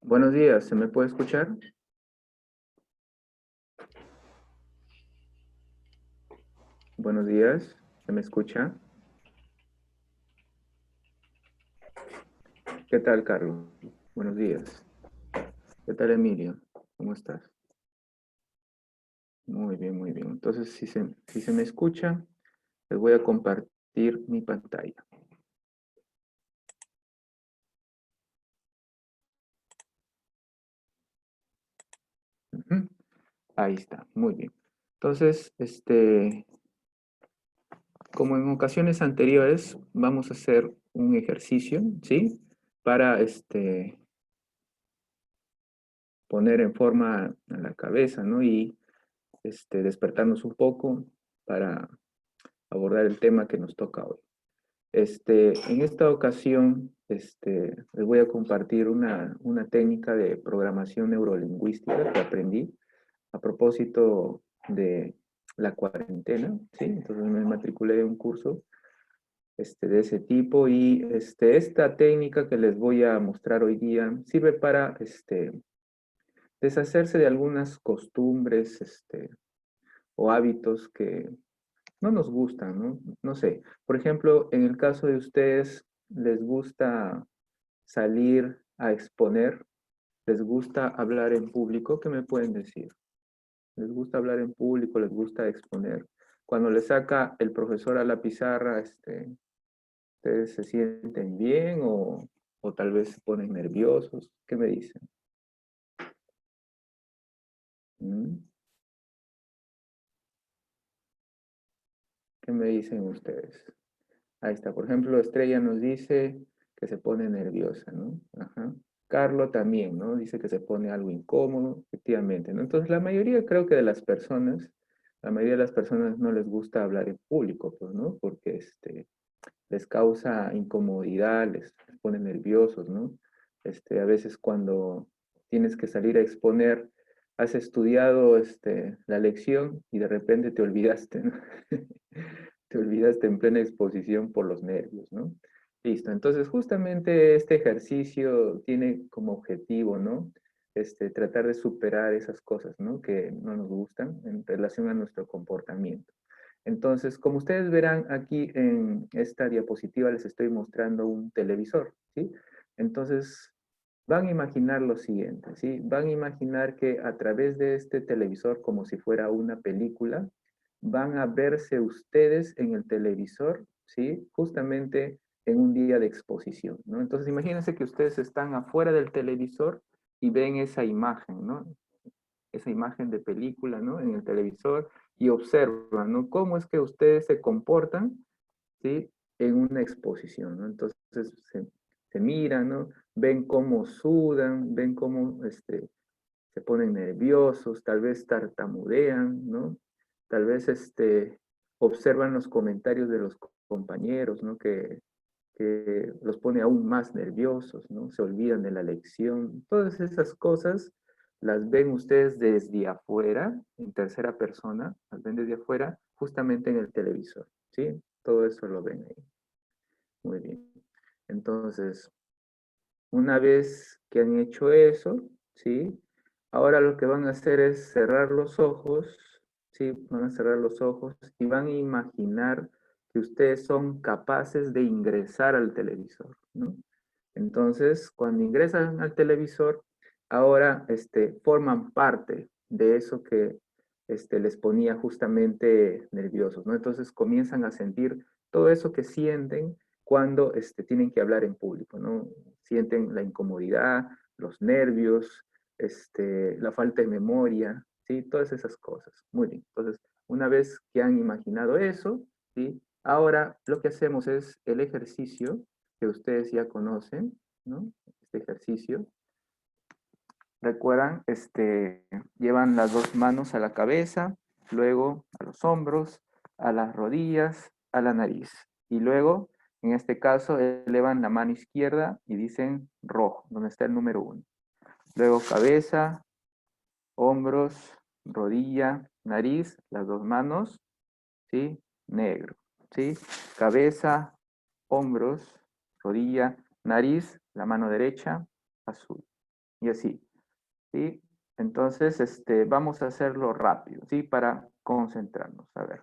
Buenos días, ¿se me puede escuchar? Buenos días, ¿se me escucha? ¿Qué tal, Carlos? Buenos días. ¿Qué tal, Emilio? ¿Cómo estás? Muy bien, muy bien. Entonces, si se me escucha, les voy a compartir mi pantalla. Ujú. Ahí está, muy bien. Entonces, como en ocasiones anteriores, vamos a hacer un ejercicio, ¿sí? Para poner en forma a la cabeza, ¿no? Y despertarnos un poco para abordar el tema que nos toca hoy. En esta ocasión, les voy a compartir una técnica de programación neurolingüística que aprendí a propósito de la cuarentena, ¿sí? Entonces me matriculé en un curso de ese tipo y esta técnica que les voy a mostrar hoy día sirve para deshacerse de algunas costumbres o hábitos que no nos gustan, ¿no? No sé, por ejemplo, en el caso de ustedes, ¿les gusta salir a exponer? ¿Les gusta hablar en público? ¿Qué me pueden decir? ¿Les gusta hablar en público? ¿Les gusta exponer? Cuando les saca el profesor a la pizarra, ¿ustedes se sienten bien o tal vez se ponen nerviosos? ¿Qué me dicen? ¿Mm? ¿Qué me dicen ustedes? Ahí está, por ejemplo, Estrella nos dice que se pone nerviosa, ¿no? Ajá. Carlo también, ¿no? Dice que se pone algo incómodo, efectivamente, ¿no? Entonces, la mayoría, creo que de las personas, la mayoría de las personas no les gusta hablar en público, pues, ¿no? Porque les causa incomodidad, les pone nerviosos, ¿no? A veces cuando tienes que salir a exponer, has estudiado la lección y de repente te olvidaste, ¿no? Te olvidaste en plena exposición por los nervios, ¿no? Listo, entonces justamente este ejercicio tiene como objetivo, ¿no? Tratar de superar esas cosas, ¿no? Que no nos gustan en relación a nuestro comportamiento. Entonces, como ustedes verán aquí en esta diapositiva, les estoy mostrando un televisor, ¿sí? Entonces, van a imaginar lo siguiente, ¿sí? Van a imaginar que a través de este televisor, como si fuera una película, van a verse ustedes en el televisor, ¿sí? Justamente en un día de exposición, ¿no? Entonces, imagínense que ustedes están afuera del televisor y ven esa imagen, ¿no? Esa imagen de película, ¿no? En el televisor y observan, ¿no? Cómo es que ustedes se comportan, ¿sí? En una exposición, ¿no? Entonces se miran, ¿no? Ven cómo sudan, ven cómo se ponen nerviosos, tal vez tartamudean, ¿no? Tal vez observan los comentarios de los compañeros, ¿no? Que los pone aún más nerviosos, ¿no? Se olvidan de la lección. Todas esas cosas las ven ustedes desde afuera, en tercera persona, las ven desde afuera, justamente en el televisor, ¿sí? Todo eso lo ven ahí. Muy bien. Entonces, una vez que han hecho eso, ¿sí? Ahora lo que van a hacer es cerrar los ojos, ¿sí? Van a cerrar los ojos y van a imaginar que ustedes son capaces de ingresar al televisor, ¿no? Entonces, cuando ingresan al televisor, ahora forman parte de eso que les ponía justamente nerviosos, ¿no? Entonces comienzan a sentir todo eso que sienten cuando tienen que hablar en público, ¿no? Sienten la incomodidad, los nervios, la falta de memoria, ¿sí? Todas esas cosas. Muy bien. Entonces, una vez que han imaginado eso, ¿sí? Ahora lo que hacemos es el ejercicio que ustedes ya conocen, ¿no? Este ejercicio. Recuerdan, llevan las dos manos a la cabeza, luego a los hombros, a las rodillas, a la nariz. Y luego, en este caso, elevan la mano izquierda y dicen rojo, donde está el número 1. Luego cabeza, hombros, rodilla, nariz, las dos manos, ¿sí? Negro, ¿sí? Cabeza, hombros, rodilla, nariz, la mano derecha, azul. y así, ¿sí? Entonces, vamos a hacerlo rápido, ¿sí? Para concentrarnos. A ver.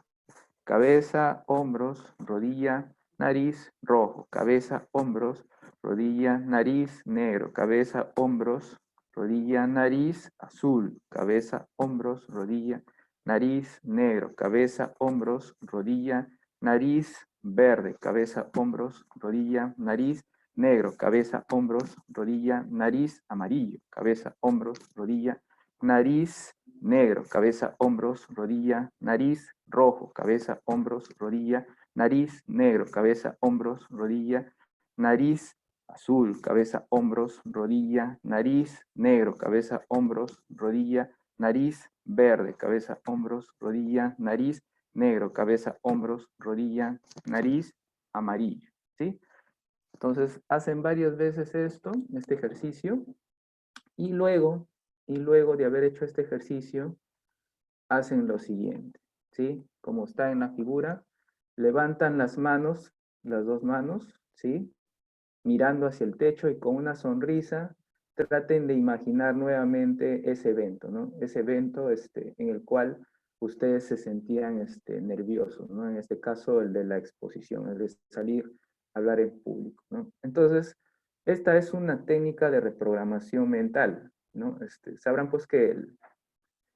Cabeza, hombros, rodilla, nariz, rojo. Cabeza, hombros, rodilla, nariz, negro. Cabeza, hombros, rodilla, nariz, azul. Cabeza, hombros, rodilla, nariz, negro. Cabeza, hombros, rodilla, nariz, verde. Cabeza, hombros, rodilla, nariz, negro. Cabeza, hombros, rodilla, nariz, amarillo. Cabeza, hombros, rodilla, nariz, negro. Cabeza, hombros, rodilla, nariz, rojo. Cabeza, hombros, rodilla, nariz, negro. Cabeza, hombros, rodilla, nariz, azul. Cabeza, hombros, rodilla, nariz, negro. Cabeza, hombros, rodilla, nariz, verde. Cabeza, hombros, rodilla, nariz, negro. Cabeza, hombros, rodilla, nariz, amarillo. ¿Sí? Entonces, hacen varias veces este ejercicio, y luego de haber hecho este ejercicio, hacen lo siguiente, ¿sí? Como está en la figura, levantan las manos, las dos manos, ¿sí? Mirando hacia el techo y con una sonrisa, traten de imaginar nuevamente ese evento, ¿no? Ese evento en el cual ustedes se sentían nerviosos, ¿no? En este caso, el de la exposición, el de salir a hablar en público, ¿no? Entonces, esta es una técnica de reprogramación mental, ¿no? Sabrán pues que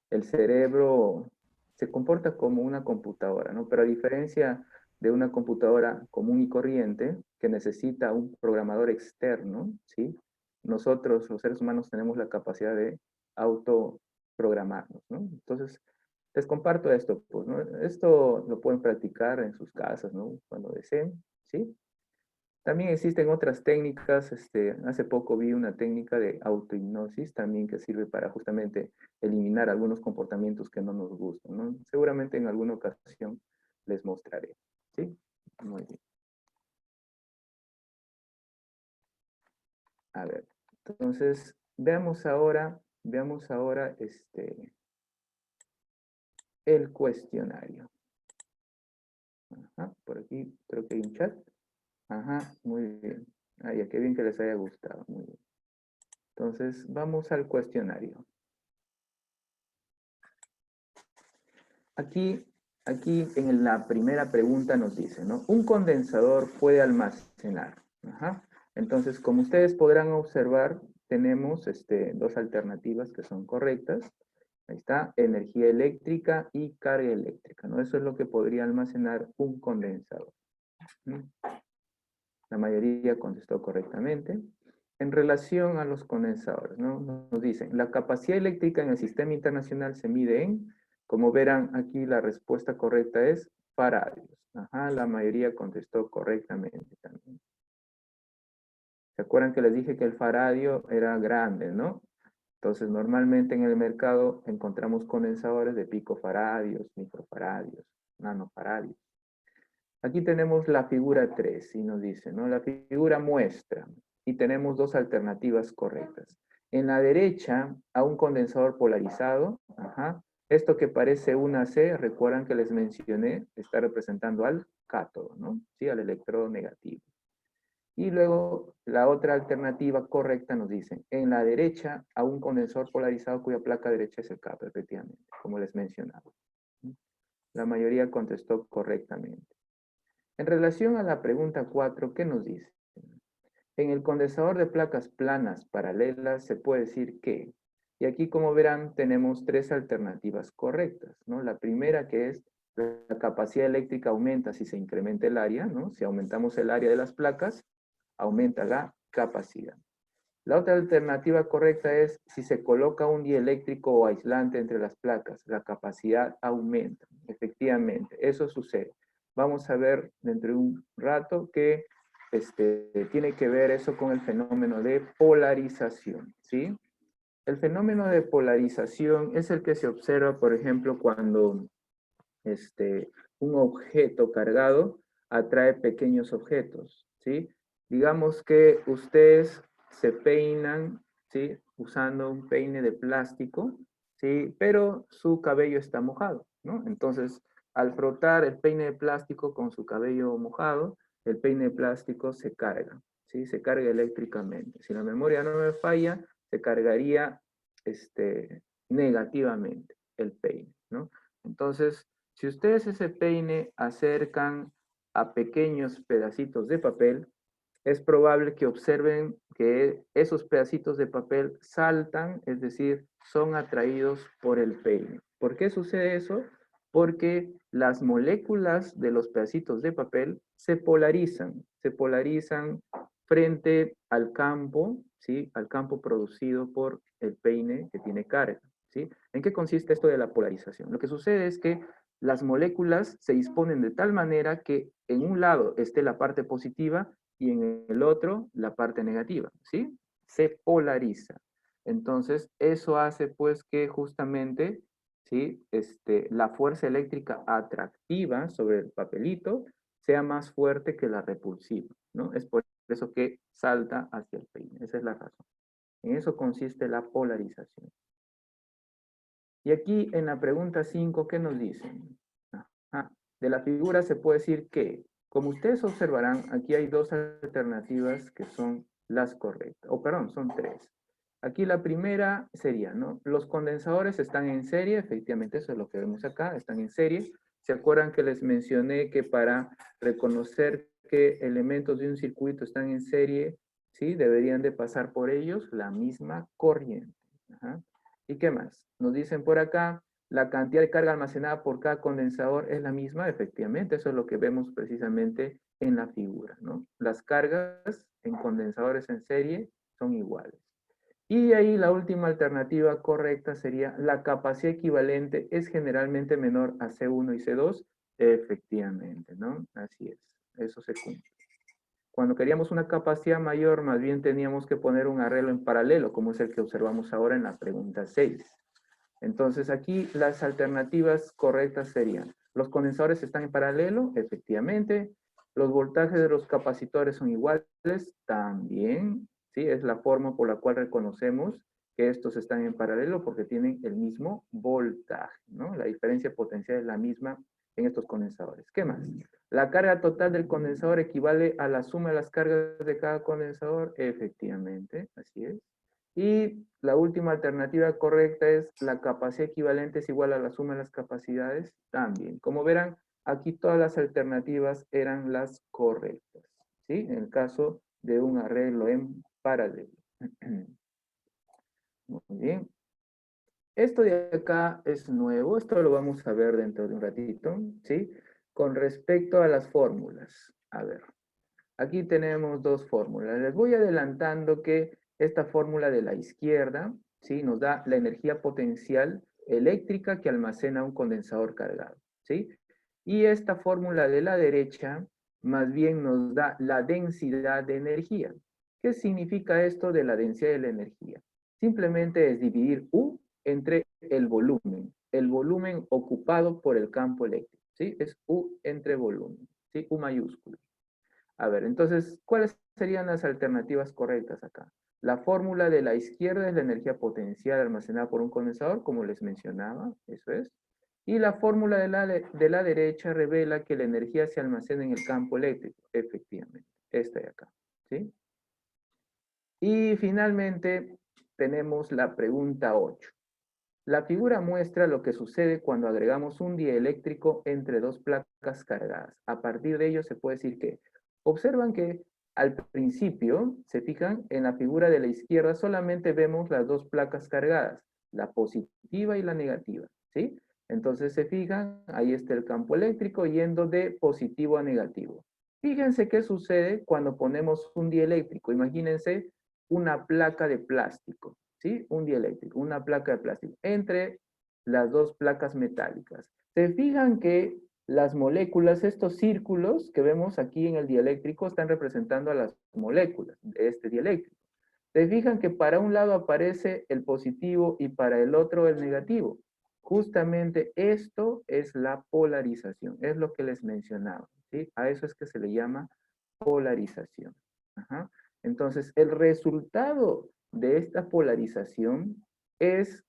el cerebro se comporta como una computadora, ¿no? Pero a diferencia de una computadora común y corriente que necesita un programador externo, ¿sí? Nosotros, los seres humanos, tenemos la capacidad de autoprogramarnos, ¿no? Entonces, les comparto esto, pues, ¿no? Esto lo pueden practicar en sus casas, ¿no? Cuando deseen, ¿sí? También existen otras técnicas, hace poco vi una técnica de autohipnosis también que sirve para justamente eliminar algunos comportamientos que no nos gustan, ¿no? Seguramente en alguna ocasión les mostraré, ¿sí? Muy bien. A ver, entonces, veamos ahora el cuestionario. Ajá, por aquí creo que hay un chat. Ajá, muy bien. Ah, ya, qué bien que les haya gustado, muy bien. Entonces, vamos al cuestionario. Aquí en la primera pregunta nos dice, ¿no? Un condensador puede almacenar. Ajá. Entonces, como ustedes podrán observar, tenemos dos alternativas que son correctas. Ahí está, energía eléctrica y carga eléctrica, ¿no? Eso es lo que podría almacenar un condensador. ¿Mm? La mayoría contestó correctamente. En relación a los condensadores, ¿no? Nos dicen, la capacidad eléctrica en el sistema internacional se mide en, como verán aquí la respuesta correcta es faradios. Ajá, la mayoría contestó correctamente también. ¿Se acuerdan que les dije que el faradio era grande, no? Entonces, normalmente en el mercado encontramos condensadores de picofaradios, microfaradios, nanofaradios. Aquí tenemos la figura 3 y nos dice, ¿no? La figura muestra y tenemos dos alternativas correctas. En la derecha, a un condensador polarizado, ajá, esto que parece una C, recuerdan que les mencioné, está representando al cátodo, ¿no? Sí, al electrodo negativo. Y luego la otra alternativa correcta nos dice, en la derecha, a un condensador polarizado cuya placa derecha es el cátodo, efectivamente, como les mencionaba. La mayoría contestó correctamente. En relación a la pregunta 4, ¿qué nos dice? En el condensador de placas planas paralelas se puede decir que, y aquí como verán tenemos tres alternativas correctas, ¿no? La primera que es la capacidad eléctrica aumenta si se incrementa el área, ¿no? Si aumentamos el área de las placas, aumenta la capacidad. La otra alternativa correcta es si se coloca un dieléctrico o aislante entre las placas, la capacidad aumenta. Efectivamente, eso sucede. Vamos a ver dentro de un rato que tiene que ver eso con el fenómeno de polarización, ¿sí? El fenómeno de polarización es el que se observa, por ejemplo, cuando un objeto cargado atrae pequeños objetos, ¿sí? Digamos que ustedes se peinan, ¿sí? Usando un peine de plástico, ¿sí? Pero su cabello está mojado, ¿no? Entonces, al frotar el peine de plástico con su cabello mojado, el peine de plástico se carga, ¿sí? Se carga eléctricamente. Si la memoria no me falla, se cargaría negativamente el peine, ¿no? Entonces, si ustedes ese peine acercan a pequeños pedacitos de papel, es probable que observen que esos pedacitos de papel saltan, es decir, son atraídos por el peine. ¿Por qué sucede eso? Porque las moléculas de los pedacitos de papel se polarizan frente al campo, ¿sí? Al campo producido por el peine que tiene carga, ¿sí? ¿En qué consiste esto de la polarización? Lo que sucede es que las moléculas se disponen de tal manera que en un lado esté la parte positiva y en el otro la parte negativa, ¿sí? Se polariza. Entonces, eso hace pues que justamente, ¿sí? La fuerza eléctrica atractiva sobre el papelito sea más fuerte que la repulsiva, ¿no? Es por eso que salta hacia el peine. Esa es la razón. En eso consiste la polarización. Y aquí en la pregunta 5, ¿qué nos dicen? De la figura se puede decir que, como ustedes observarán, aquí hay dos alternativas que son las correctas, o perdón, son tres. Aquí la primera sería, ¿no? Los condensadores están en serie, efectivamente eso es lo que vemos acá, están en serie. ¿Se acuerdan que les mencioné que para reconocer que elementos de un circuito están en serie, ¿sí? Deberían de pasar por ellos la misma corriente. Ajá. ¿Y qué más? Nos dicen por acá, la cantidad de carga almacenada por cada condensador es la misma, efectivamente, eso es lo que vemos precisamente en la figura, ¿no? Las cargas en condensadores en serie son iguales. Y ahí la última alternativa correcta sería la capacidad equivalente es generalmente menor a C1 y C2, efectivamente, ¿no? Así es, eso se cumple. Cuando queríamos una capacidad mayor, más bien teníamos que poner un arreglo en paralelo, como es el que observamos ahora en la pregunta 6. Entonces aquí las alternativas correctas serían, los condensadores están en paralelo, efectivamente, los voltajes de los capacitores son iguales, también, ¿sí? Es la forma por la cual reconocemos que estos están en paralelo porque tienen el mismo voltaje, ¿no? La diferencia potencial es la misma en estos condensadores. ¿Qué más? La carga total del condensador equivale a la suma de las cargas de cada condensador, efectivamente, así es. Y la última alternativa correcta es la capacidad equivalente es igual a la suma de las capacidades también. Como verán, aquí todas las alternativas eran las correctas, ¿sí? En el caso de un arreglo en paralelo. Muy bien. Esto de acá es nuevo, esto lo vamos a ver dentro de un ratito, ¿sí? Con respecto a las fórmulas. A ver, aquí tenemos dos fórmulas. Les voy adelantando que esta fórmula de la izquierda, ¿sí? Nos da la energía potencial eléctrica que almacena un condensador cargado, ¿sí? Y esta fórmula de la derecha más bien nos da la densidad de energía. ¿Qué significa esto de la densidad de la energía? Simplemente es dividir U entre el volumen ocupado por el campo eléctrico, ¿sí? Es U entre volumen, ¿sí? U mayúsculo. A ver, entonces, ¿cuáles serían las alternativas correctas acá? La fórmula de la izquierda es la energía potencial almacenada por un condensador, como les mencionaba, eso es. Y la fórmula de la derecha revela que la energía se almacena en el campo eléctrico, efectivamente, esta de acá, ¿sí? Y finalmente tenemos la pregunta 8. La figura muestra lo que sucede cuando agregamos un dieléctrico entre dos placas cargadas. A partir de ello se puede decir que observan que al principio, se fijan, en la figura de la izquierda solamente vemos las dos placas cargadas, la positiva y la negativa, ¿sí? Entonces se fijan, ahí está el campo eléctrico yendo de positivo a negativo. Fíjense qué sucede cuando ponemos un dieléctrico. Imagínense una placa de plástico, ¿sí? Un dieléctrico, una placa de plástico, entre las dos placas metálicas. Se fijan que las moléculas, estos círculos que vemos aquí en el dieléctrico, están representando a las moléculas de este dieléctrico. Se fijan que para un lado aparece el positivo y para el otro el negativo. Justamente esto es la polarización, es lo que les mencionaba, ¿sí? A eso es que se le llama polarización. Ajá. Entonces, el resultado de esta polarización es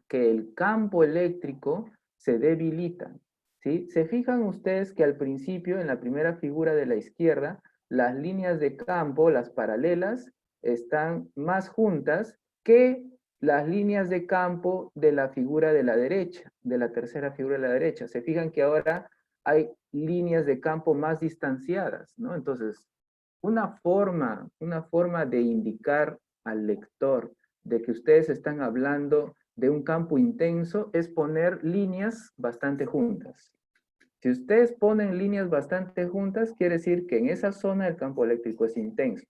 que el campo eléctrico se debilita, ¿sí? Se fijan ustedes que al principio, en la primera figura de la izquierda, las líneas de campo, las paralelas, están más juntas que las líneas de campo de la figura de la derecha, de la tercera figura de la derecha. Se fijan que ahora hay líneas de campo más distanciadas, ¿no? Entonces, una forma de indicar al lector de que ustedes están hablando de un campo intenso es poner líneas bastante juntas. Si ustedes ponen líneas bastante juntas, quiere decir que en esa zona el campo eléctrico es intenso.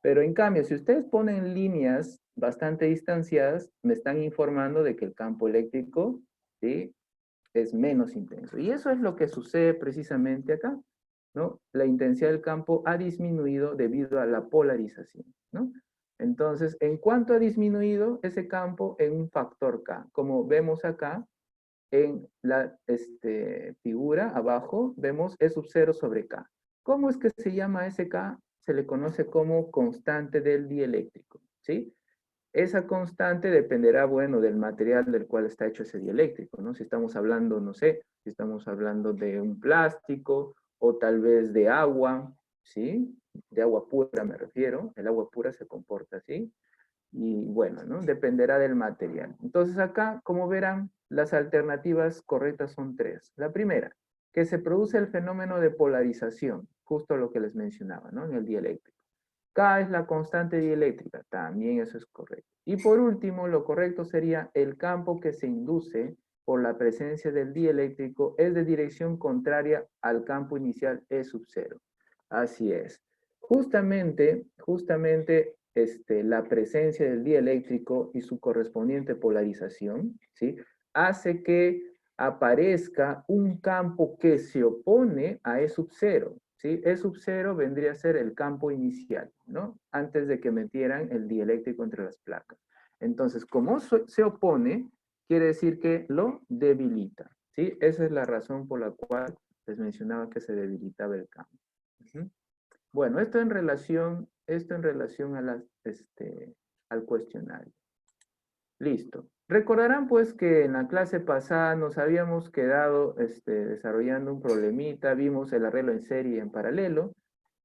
Pero en cambio, si ustedes ponen líneas bastante distanciadas, me están informando de que el campo eléctrico, ¿sí?, es menos intenso. Y eso es lo que sucede precisamente acá, ¿no? La intensidad del campo ha disminuido debido a la polarización, ¿no? Entonces, ¿en cuánto ha disminuido ese campo? En un factor K. Como vemos acá, en la figura abajo, vemos E sub 0 sobre K. ¿Cómo es que se llama ese K? Se le conoce como constante del dieléctrico, ¿sí? Esa constante dependerá, bueno, del material del cual está hecho ese dieléctrico, ¿no? Si estamos hablando, no sé, si estamos hablando de un plástico o tal vez de agua, ¿sí? De agua pura me refiero, el agua pura se comporta así. Y bueno, ¿no? Dependerá del material. Entonces acá, como verán, las alternativas correctas son tres. La primera, que se produce el fenómeno de polarización, justo lo que les mencionaba, ¿no? En el dieléctrico. K es la constante dieléctrica, también eso es correcto. Y por último, lo correcto sería el campo que se induce por la presencia del dieléctrico es de dirección contraria al campo inicial E sub 0. Así es. Justamente la presencia del dieléctrico y su correspondiente polarización, ¿sí?, hace que aparezca un campo que se opone a E sub 0. ¿Sí? E sub 0 vendría a ser el campo inicial, ¿no? Antes de que metieran el dieléctrico entre las placas. Entonces, como se opone, quiere decir que lo debilita, ¿sí? Esa es la razón por la cual les mencionaba que se debilitaba el campo. Bueno, esto en relación a al cuestionario. Listo. Recordarán pues que en la clase pasada nos habíamos quedado desarrollando un problemita, vimos el arreglo en serie y en paralelo,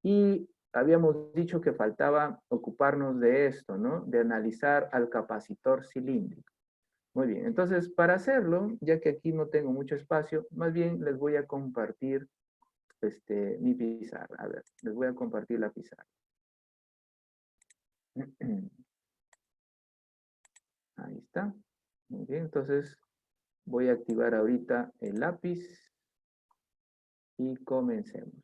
y habíamos dicho que faltaba ocuparnos de esto, ¿no? De analizar al capacitor cilíndrico. Muy bien, entonces para hacerlo, ya que aquí no tengo mucho espacio, más bien les voy a compartir mi pizarra. A ver, les voy a compartir la pizarra. Ahí está. Muy bien, entonces voy a activar ahorita el lápiz y comencemos.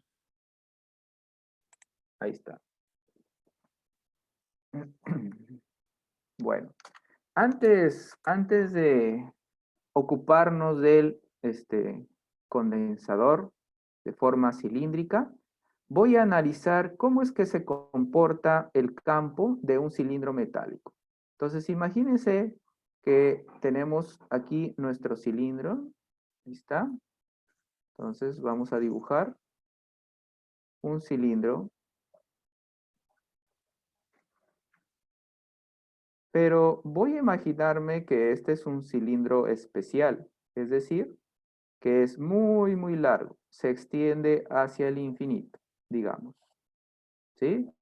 Ahí está. Bueno, antes de ocuparnos del condensador de forma cilíndrica, voy a analizar cómo es que se comporta el campo de un cilindro metálico. Entonces, imagínense que tenemos aquí nuestro cilindro. Ahí está. Entonces, vamos a dibujar un cilindro. Pero voy a imaginarme que este es un cilindro especial, es decir, que es muy, muy largo, se extiende hacia el infinito, digamos. ¿Sí?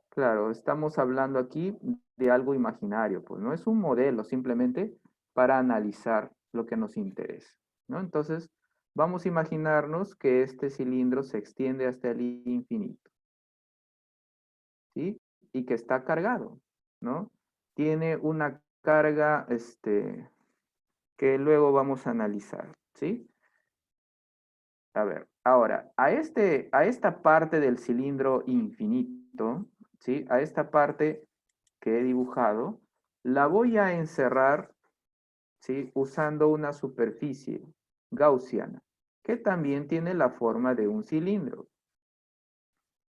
Claro, estamos hablando aquí de algo imaginario, pues no es un modelo, simplemente para analizar lo que nos interesa, ¿no? Entonces, vamos a imaginarnos que este cilindro se extiende hasta el infinito, ¿sí? Y que está cargado, ¿no? Tiene una carga, que luego vamos a analizar, ¿sí? A ver, ahora, a esta parte del cilindro infinito, ¿sí? A esta parte que he dibujado, la voy a encerrar, ¿sí?, usando una superficie gaussiana, que también tiene la forma de un cilindro.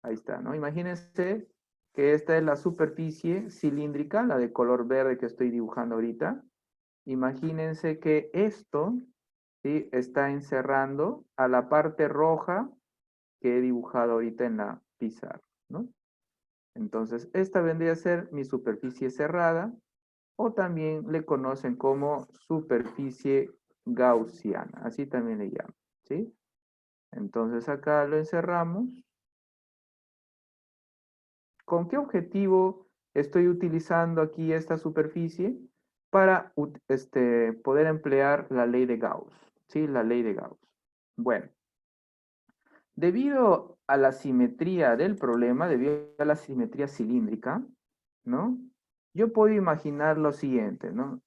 Ahí está, ¿no? Imagínense que esta es la superficie cilíndrica, la de color verde que estoy dibujando ahorita. Imagínense que esto, ¿sí?, está encerrando a la parte roja que he dibujado ahorita en la pizarra, ¿no? Entonces, esta vendría a ser mi superficie cerrada, o también le conocen como superficie gaussiana, así también le llaman, ¿sí? Entonces acá lo encerramos. ¿Con qué objetivo estoy utilizando aquí esta superficie para poder emplear la ley de Gauss, ¿sí? La ley de Gauss. Bueno, debido a la simetría del problema, debido a la simetría cilíndrica, ¿no? Yo puedo imaginar lo siguiente, ¿no?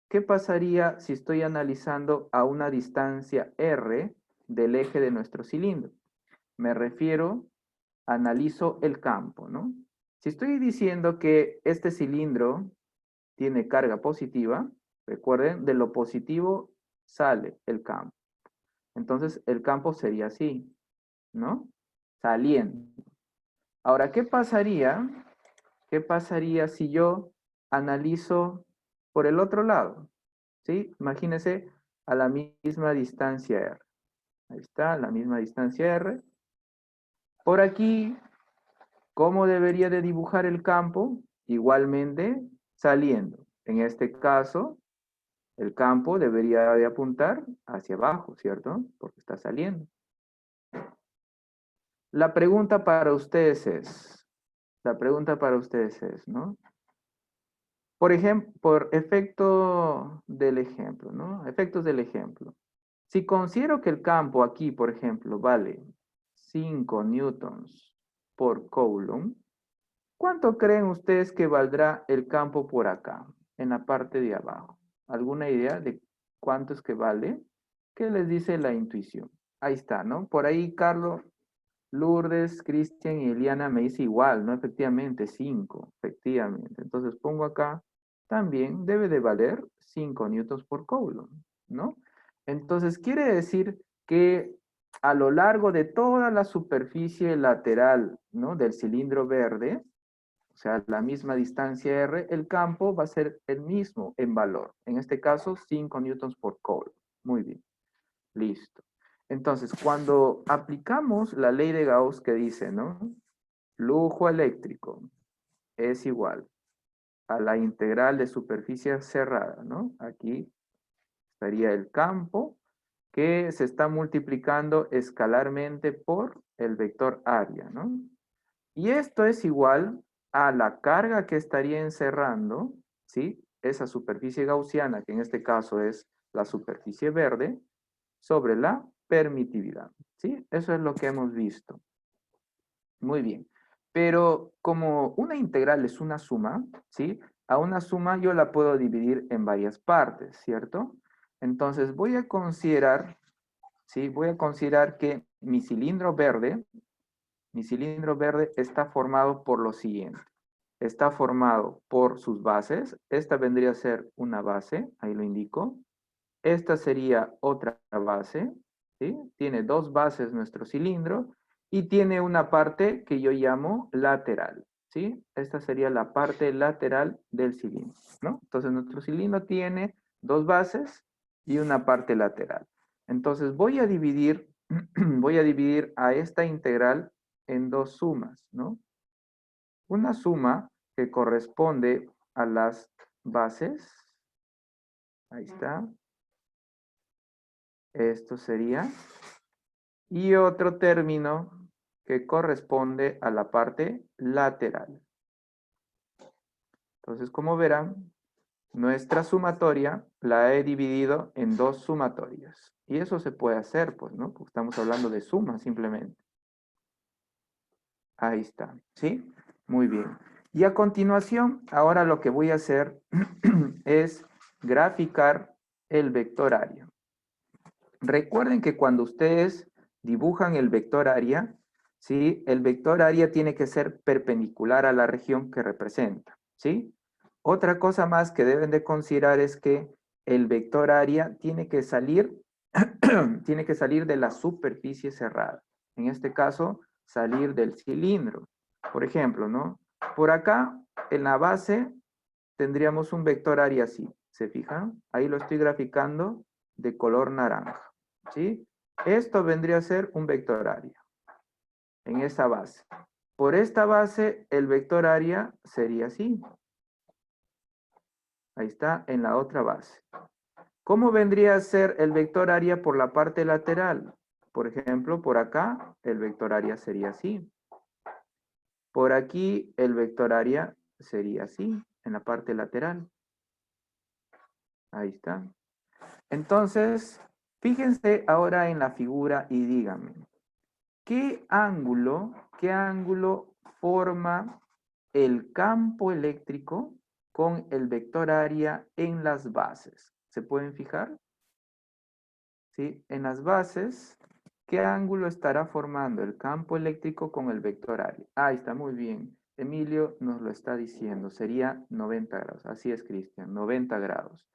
¿Qué pasaría si estoy analizando a una distancia r del eje de nuestro cilindro? Me refiero, analizo el campo, ¿no? Si estoy diciendo que este cilindro tiene carga positiva, recuerden, de lo positivo sale el campo. Entonces, el campo sería así, ¿no? Saliendo. Ahora, ¿qué pasaría? ¿Qué pasaría si yo analizo por el otro lado? ¿Sí? Imagínense a la misma distancia R. Ahí está, la misma distancia R. Por aquí, ¿cómo debería de dibujar el campo? Igualmente, saliendo. En este caso, el campo debería de apuntar hacia abajo, ¿cierto? Porque está saliendo. La pregunta para ustedes es, ¿no? Por ejemplo, por efecto del ejemplo, ¿no? Efectos del ejemplo. Si considero que el campo aquí, por ejemplo, vale 5 newtons por coulomb, ¿cuánto creen ustedes que valdrá el campo por acá, en la parte de abajo? ¿Alguna idea de cuánto es que vale? ¿Qué les dice la intuición? Ahí está, ¿no? Por ahí, Carlos, Lourdes, Cristian y Eliana me dice igual, ¿no? Efectivamente, 5, efectivamente. Entonces pongo acá, también debe de valer 5 newtons por coulomb, ¿no? Entonces quiere decir que a lo largo de toda la superficie lateral, ¿no? Del cilindro verde, o sea, la misma distancia R, el campo va a ser el mismo en valor. En este caso, 5 newtons por coulomb. Muy bien. Listo. Entonces, cuando aplicamos la ley de Gauss que dice, ¿no? Flujo eléctrico es igual a la integral de superficie cerrada, ¿no? Aquí estaría el campo que se está multiplicando escalarmente por el vector área, ¿no? Y esto es igual a la carga que estaría encerrando, ¿sí? Esa superficie gaussiana, que en este caso es la superficie verde, sobre la permitividad, ¿sí? Eso es lo que hemos visto. Muy bien. Pero como una integral es una suma, ¿sí? A una suma yo la puedo dividir en varias partes, ¿cierto? Entonces voy a considerar, ¿sí? Voy a considerar que mi cilindro verde está formado por lo siguiente. Está formado por sus bases. Esta vendría a ser una base, ahí lo indico. Esta sería otra base, ¿sí? Tiene dos bases nuestro cilindro y tiene una parte que yo llamo lateral, ¿sí? Esta sería la parte lateral del cilindro, ¿no? Entonces nuestro cilindro tiene dos bases y una parte lateral. Entonces voy a dividir, voy a dividir a esta integral en dos sumas, ¿no? Una suma que corresponde a las bases, ahí está, esto sería, y otro término que corresponde a la parte lateral. Entonces, como verán, nuestra sumatoria la he dividido en dos sumatorias. Y eso se puede hacer, pues, ¿no? Porque estamos hablando de suma simplemente. Ahí está, ¿sí? Muy bien. Y a continuación, ahora lo que voy a hacer es graficar el vector área. Recuerden que cuando ustedes dibujan el vector área, ¿sí? El vector área tiene que ser perpendicular a la región que representa, ¿sí? Otra cosa más que deben de considerar es que el vector área tiene que salir, tiene que salir de la superficie cerrada. En este caso, salir del cilindro. Por ejemplo, ¿no? Por acá, en la base, tendríamos un vector área así. ¿Se fijan? Ahí lo estoy graficando de color naranja. ¿Sí? Esto vendría a ser un vector área en esa base. Por esta base, el vector área sería así. Ahí está, en la otra base. ¿Cómo vendría a ser el vector área por la parte lateral? Por ejemplo, por acá, el vector área sería así. Por aquí el vector área sería así, en la parte lateral. Ahí está. Entonces, fíjense ahora en la figura y díganme, qué ángulo forma el campo eléctrico con el vector área en las bases? ¿Se pueden fijar? ¿Sí? En las bases, ¿qué ángulo estará formando el campo eléctrico con el vector área? Ahí está, muy bien. Emilio nos lo está diciendo, sería 90 grados. Así es, Cristian, 90 grados.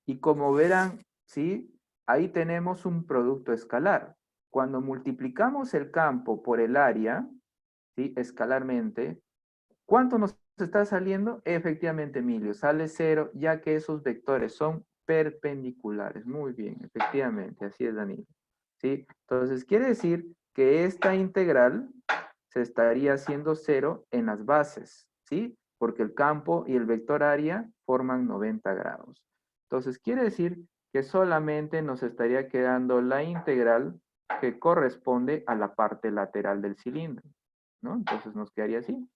Y como verán, ¿sí? Ahí tenemos un producto escalar. Cuando multiplicamos el campo por el área, ¿sí? Escalarmente, ¿cuánto nos está saliendo? Efectivamente, Emilio, sale 0, ya que esos vectores son perpendiculares. Muy bien, efectivamente, así es, Daniel. ¿Sí? Entonces, quiere decir que esta integral se estaría haciendo 0 en las bases, ¿sí? Porque el campo y el vector área forman 90 grados. Entonces, quiere decir que solamente nos estaría quedando la integral que corresponde a la parte lateral del cilindro, ¿no? Entonces nos quedaría así.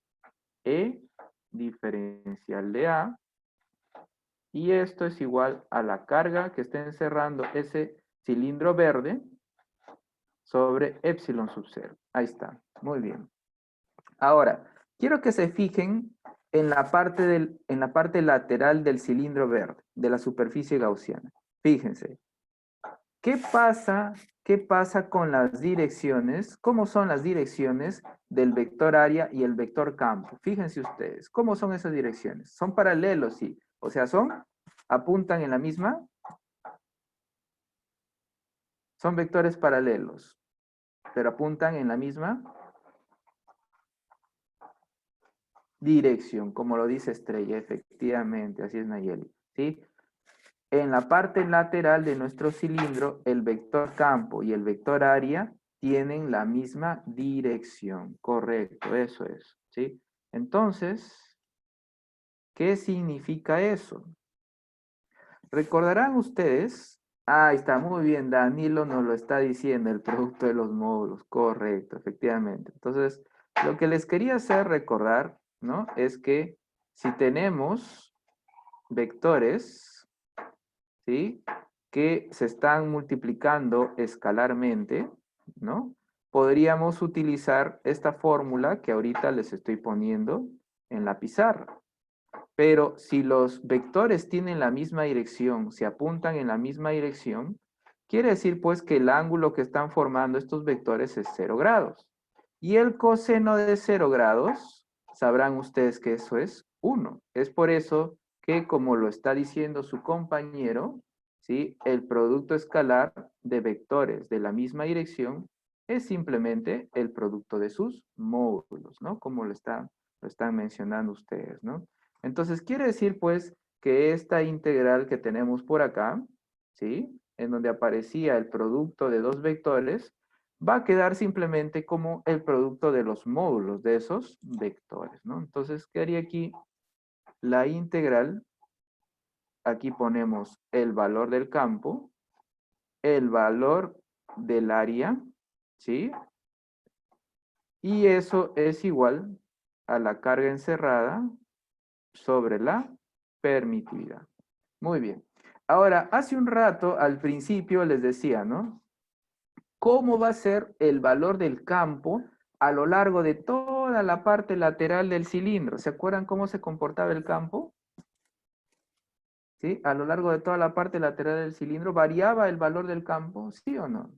E diferencial de A, y esto es igual a la carga que está encerrando ese cilindro verde sobre epsilon sub 0. Ahí está, muy bien. Ahora, quiero que se fijen en la parte lateral del cilindro verde, de la superficie gaussiana. Fíjense, ¿qué pasa con las direcciones? ¿Cómo son las direcciones del vector área y el vector campo? Fíjense ustedes, ¿cómo son esas direcciones? Son paralelos, sí. O sea, apuntan en la misma, son vectores paralelos, pero apuntan en la misma dirección, como lo dice Estrella, efectivamente, así es, Nayeli, ¿sí? En la parte lateral de nuestro cilindro, el vector campo y el vector área tienen la misma dirección. Correcto, eso es, ¿sí? Entonces, ¿qué significa eso? Recordarán ustedes, ahí está, muy bien, Danilo nos lo está diciendo, el producto de los módulos, correcto, efectivamente. Entonces, lo que les quería hacer recordar, ¿no? Es que si tenemos vectores, ¿sí? Que se están multiplicando escalarmente, ¿no? Podríamos utilizar esta fórmula que ahorita les estoy poniendo en la pizarra. Pero si los vectores tienen la misma dirección, se apuntan en la misma dirección, quiere decir pues que el ángulo que están formando estos vectores es 0 grados. Y el coseno de 0 grados, sabrán ustedes que eso es 1. Es por eso que, como lo está diciendo su compañero, ¿sí? El producto escalar de vectores de la misma dirección es simplemente el producto de sus módulos, ¿no? Como lo están mencionando ustedes, ¿no? Entonces, quiere decir, pues, que esta integral que tenemos por acá, ¿sí? En donde aparecía el producto de dos vectores, va a quedar simplemente como el producto de los módulos de esos vectores, ¿no? Entonces, quedaría aquí la integral. Aquí ponemos el valor del campo, el valor del área, ¿sí? Y eso es igual a la carga encerrada sobre la permitividad. Muy bien. Ahora, hace un rato, al principio les decía, ¿no? ¿Cómo va a ser el valor del campo a lo largo de toda la parte lateral del cilindro? ¿Se acuerdan cómo se comportaba el campo? ¿Sí? A lo largo de toda la parte lateral del cilindro, ¿variaba el valor del campo? ¿Sí o no?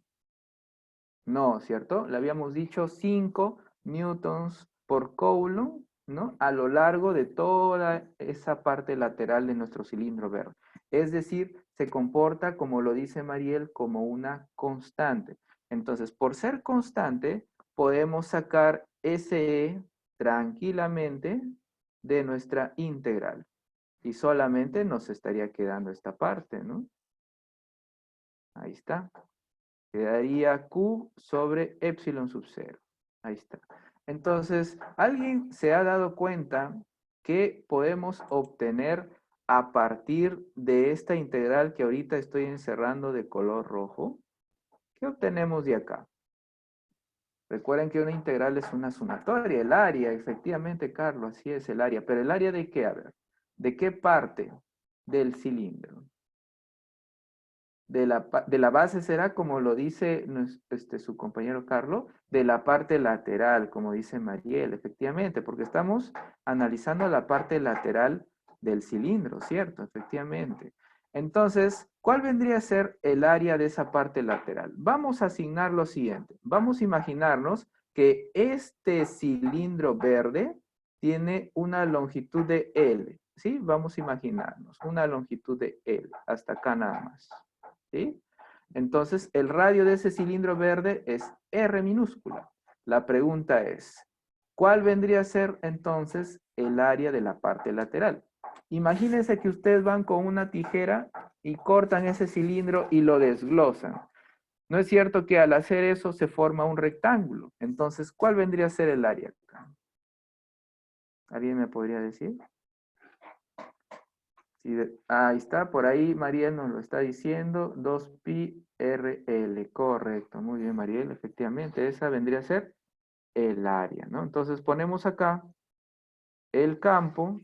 No, ¿cierto? Le habíamos dicho 5 newtons por coulomb, ¿no? A lo largo de toda esa parte lateral de nuestro cilindro verde. Es decir, se comporta, como lo dice Mariel, como una constante. Entonces, por ser constante, podemos sacar SE tranquilamente de nuestra integral. Y solamente nos estaría quedando esta parte, ¿no? Ahí está. Quedaría Q sobre epsilon sub 0. Ahí está. Entonces, ¿alguien se ha dado cuenta que podemos obtener a partir de esta integral que ahorita estoy encerrando de color rojo? ¿Qué obtenemos de acá? Recuerden que una integral es una sumatoria, el área, efectivamente, Carlos, así es el área. ¿Pero el área de qué? A ver, ¿de qué parte del cilindro? De la base será, como lo dice su compañero Carlos, de la parte lateral, como dice Mariel, efectivamente, porque estamos analizando la parte lateral del cilindro, ¿cierto? Efectivamente. Entonces, ¿cuál vendría a ser el área de esa parte lateral? Vamos a asignar lo siguiente. Vamos a imaginarnos que este cilindro verde tiene una longitud de L, ¿sí? Vamos a imaginarnos una longitud de L, hasta acá nada más. ¿Sí? Entonces, el radio de ese cilindro verde es R minúscula. La pregunta es, ¿cuál vendría a ser entonces el área de la parte lateral? Imagínense que ustedes van con una tijera y cortan ese cilindro y lo desglosan. ¿No es cierto que al hacer eso se forma un rectángulo? Entonces, ¿cuál vendría a ser el área acá? ¿Alguien me podría decir? Sí, ahí está, por ahí Mariel nos lo está diciendo, 2pi RL, correcto, muy bien Mariel, efectivamente, esa vendría a ser el área, ¿no? Entonces ponemos acá el campo,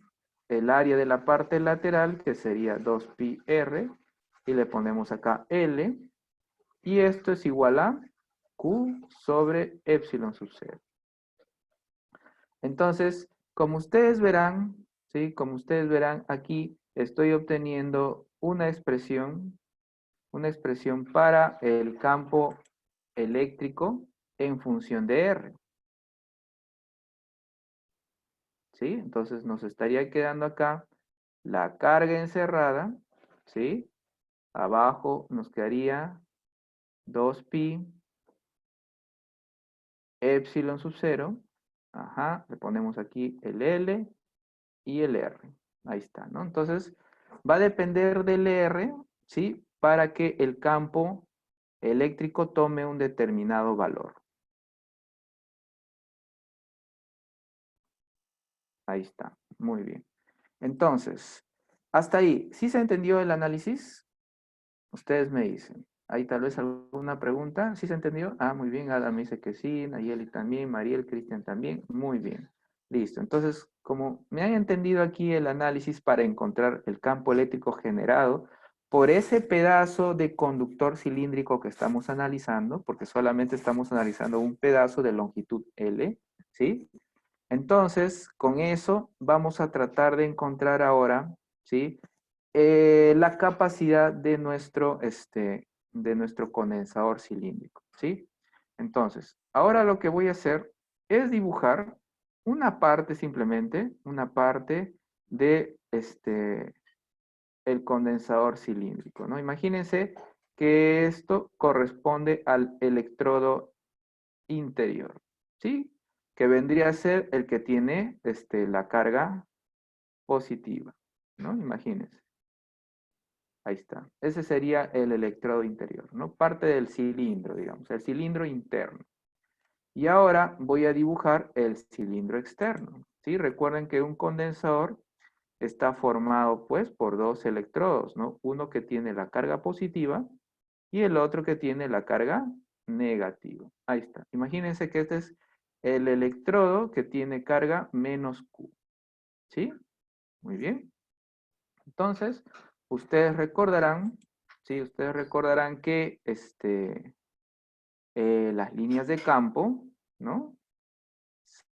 el área de la parte lateral, que sería 2pi R, y le ponemos acá L, y esto es igual a Q sobre epsilon sub 0. Entonces, como ustedes verán, ¿sí? Como ustedes verán aquí, estoy obteniendo una expresión para el campo eléctrico en función de R. ¿Sí? Entonces nos estaría quedando acá la carga encerrada, ¿sí? Abajo nos quedaría 2pi epsilon sub 0. Ajá, le ponemos aquí el L y el R. Ahí está, ¿no? Entonces, va a depender del R, ¿sí? Para que el campo eléctrico tome un determinado valor. Ahí está, muy bien. Entonces, hasta ahí, ¿sí se entendió el análisis? Ustedes me dicen. ¿Hay tal vez alguna pregunta? ¿Sí se entendió? Ah, muy bien, Adam me dice que sí, Nayeli también, Mariel, Cristian también. Muy bien. Listo. Entonces, como me han entendido aquí el análisis para encontrar el campo eléctrico generado por ese pedazo de conductor cilíndrico que estamos analizando, porque solamente estamos analizando un pedazo de longitud L, ¿sí? Entonces, con eso vamos a tratar de encontrar ahora, ¿sí? La capacidad de nuestro condensador cilíndrico, ¿sí? Entonces, ahora lo que voy a hacer es dibujar una parte simplemente, una parte de el condensador cilíndrico, ¿no? Imagínense que esto corresponde al electrodo interior, ¿sí? Que vendría a ser el que tiene la carga positiva, ¿no? Imagínense. Ahí está. Ese sería el electrodo interior, ¿no? Parte del cilindro, digamos, el cilindro interno. Y ahora voy a dibujar el cilindro externo, ¿sí? Recuerden que un condensador está formado, pues, por dos electrodos, ¿no? Uno que tiene la carga positiva y el otro que tiene la carga negativa. Ahí está. Imagínense que este es el electrodo que tiene carga menos Q, ¿sí? Muy bien. Entonces, ustedes recordarán, ¿sí? Ustedes recordarán que las líneas de campo, ¿no?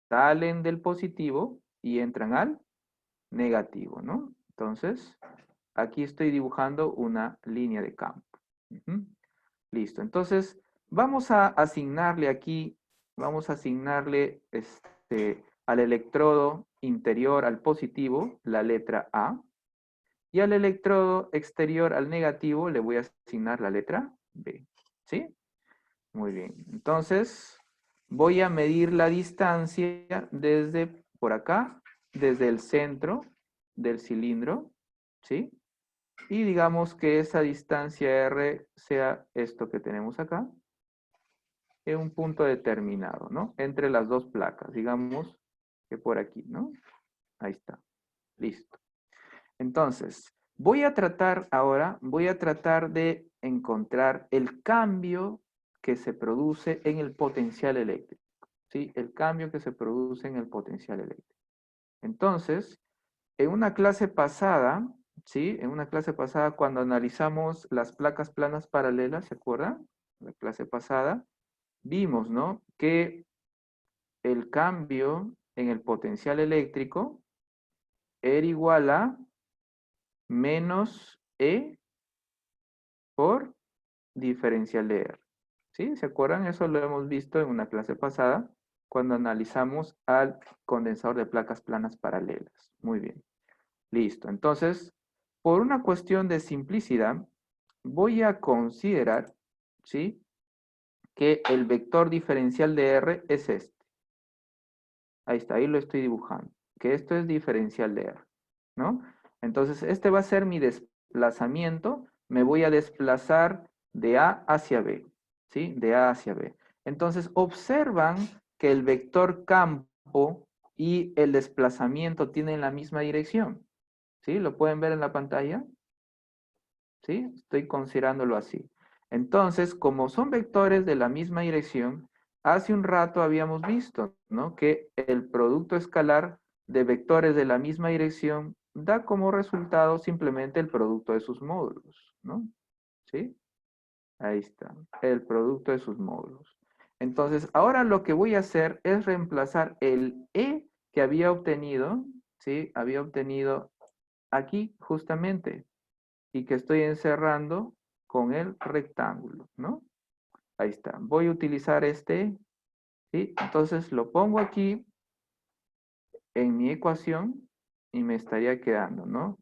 Salen del positivo y entran al negativo, ¿no? Entonces, aquí estoy dibujando una línea de campo. Ujú. Listo. Entonces, vamos a asignarle aquí, vamos a asignarle al electrodo interior, al positivo, la letra A. Y al electrodo exterior, al negativo, le voy a asignar la letra B. ¿Sí? Muy bien. Entonces, voy a medir la distancia desde por acá, desde el centro del cilindro. ¿Sí? Y digamos que esa distancia R sea esto que tenemos acá, en un punto determinado, ¿no? Entre las dos placas, digamos que por aquí, ¿no? Ahí está. Listo. Entonces, voy a tratar ahora, voy a tratar de encontrar el cambio que se produce en el potencial eléctrico. ¿sí? El cambio que se produce en el potencial eléctrico. Entonces, en una clase pasada, ¿sí? En una clase pasada, cuando analizamos las placas planas paralelas, ¿se acuerdan? La clase pasada, vimos, ¿no? Que el cambio en el potencial eléctrico era igual a menos E por diferencial de R. ¿Sí? ¿Se acuerdan? Eso lo hemos visto en una clase pasada cuando analizamos al condensador de placas planas paralelas. Muy bien. Listo. Entonces, por una cuestión de simplicidad, voy a considerar, ¿sí? Que el vector diferencial de R es este. Ahí está, ahí lo estoy dibujando. Que esto es diferencial de R, ¿no? Entonces, este va a ser mi desplazamiento. Me voy a desplazar de A hacia B, ¿sí? De A hacia B. Entonces, observan que el vector campo y el desplazamiento tienen la misma dirección, ¿sí? ¿Lo pueden ver en la pantalla? ¿Sí? Estoy considerándolo así. Entonces, como son vectores de la misma dirección, hace un rato habíamos visto, ¿no? Que el producto escalar de vectores de la misma dirección da como resultado simplemente el producto de sus módulos, ¿no? ¿Sí? Ahí está, el producto de sus módulos. Entonces, ahora lo que voy a hacer es reemplazar el E que había obtenido, ¿sí? Había obtenido aquí justamente y que estoy encerrando con el rectángulo, ¿no? Ahí está. Voy a utilizar este, ¿sí? Entonces lo pongo aquí en mi ecuación y me estaría quedando, ¿no?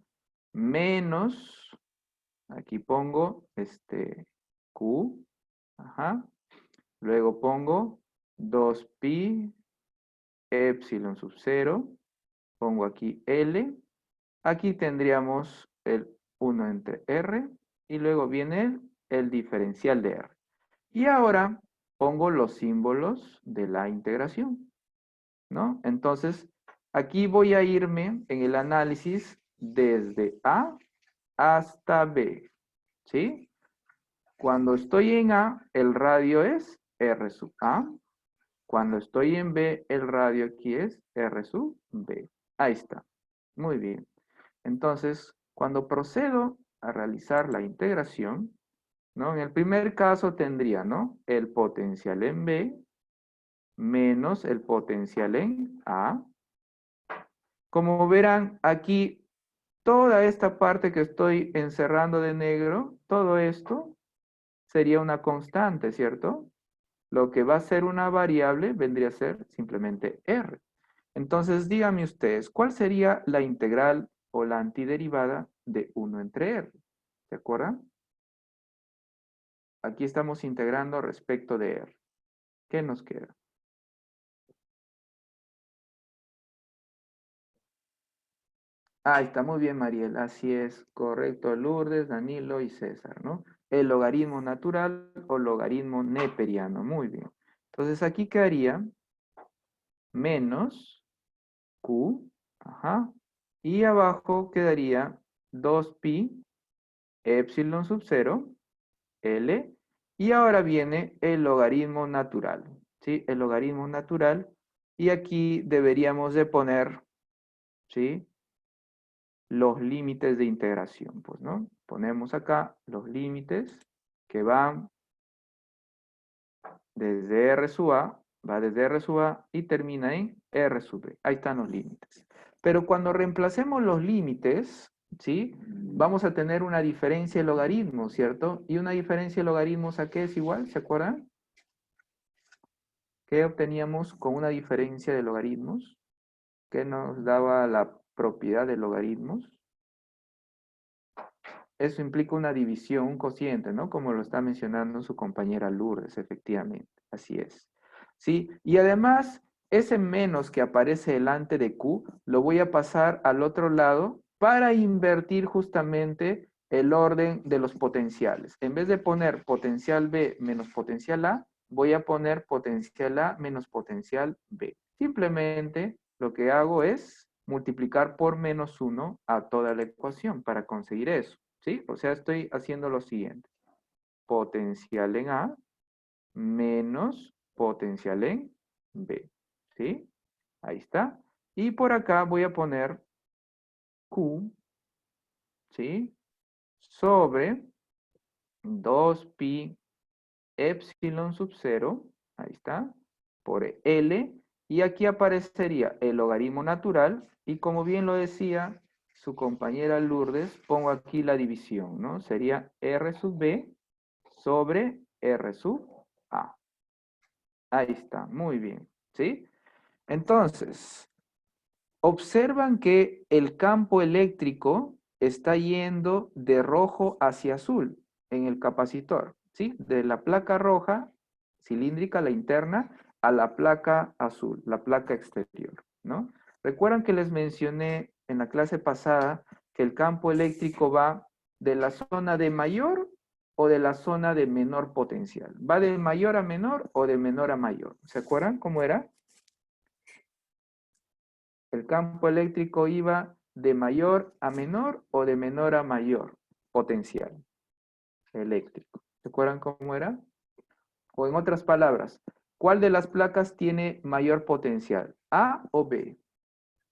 Menos, aquí pongo Q, ajá. Luego pongo 2pi epsilon sub 0, pongo aquí L. Aquí tendríamos el 1 entre R y luego viene el diferencial de R. Y ahora pongo los símbolos de la integración, ¿no? Entonces, aquí voy a irme en el análisis desde A hasta B, ¿sí? Cuando estoy en A, el radio es R sub A. Cuando estoy en B, el radio aquí es R sub B. Ahí está. Muy bien. Entonces, cuando procedo a realizar la integración, ¿no? En el primer caso tendría, ¿no? El potencial en B menos el potencial en A. Como verán, aquí toda esta parte que estoy encerrando de negro, todo esto sería una constante, ¿cierto? Lo que va a ser una variable vendría a ser simplemente R. Entonces, díganme ustedes, ¿cuál sería la integral o la antiderivada de 1 entre R? ¿Se acuerdan? Aquí estamos integrando respecto de R. ¿Qué nos queda? Ah, está muy bien, Mariel. Así es, correcto. Lourdes, Danilo y César, ¿no? El logaritmo natural o logaritmo neperiano. Muy bien. Entonces aquí quedaría menos Q, ajá, y abajo quedaría 2pi epsilon sub 0, L, y ahora viene el logaritmo natural, ¿sí? El logaritmo natural, y aquí deberíamos de poner, ¿sí? Los límites de integración, pues, ¿no? Ponemos acá los límites que van desde R sub A, va desde R sub A y termina en R sub B. Ahí están los límites. Pero cuando reemplacemos los límites, ¿sí? Vamos a tener una diferencia de logaritmos, ¿cierto? Y una diferencia de logaritmos, ¿a qué es igual? ¿Se acuerdan? ¿Qué obteníamos con una diferencia de logaritmos? ¿Qué nos daba la propiedad de logaritmos? Eso implica una división, un cociente, ¿no? Como lo está mencionando su compañera Lourdes, efectivamente. Así es. ¿Sí? Y además, ese menos que aparece delante de Q, lo voy a pasar al otro lado para invertir justamente el orden de los potenciales. En vez de poner potencial B menos potencial A, voy a poner potencial A menos potencial B. Simplemente lo que hago es multiplicar por menos 1 a toda la ecuación para conseguir eso. ¿Sí? O sea, estoy haciendo lo siguiente. Potencial en A menos potencial en B, ¿sí? Ahí está. Y por acá voy a poner Q, ¿sí? Sobre 2pi epsilon sub 0, ahí está, por L, y aquí aparecería el logaritmo natural, y como bien lo decía su compañera Lourdes, pongo aquí la división, ¿no? Sería R sub B sobre R sub A. Ahí está, muy bien, ¿sí? Entonces, observan que el campo eléctrico está yendo de rojo hacia azul en el capacitor, ¿sí? De la placa roja cilíndrica, la interna, a la placa azul, la placa exterior, ¿no? Recuerdan que les mencioné en la clase pasada que el campo eléctrico va de la zona de mayor o de la zona de menor potencial. ¿Va de mayor a menor o de menor a mayor? ¿Se acuerdan cómo era? El campo eléctrico iba de mayor a menor o de menor a mayor potencial eléctrico. ¿Se acuerdan cómo era? O en otras palabras, ¿cuál de las placas tiene mayor potencial? ¿A o B?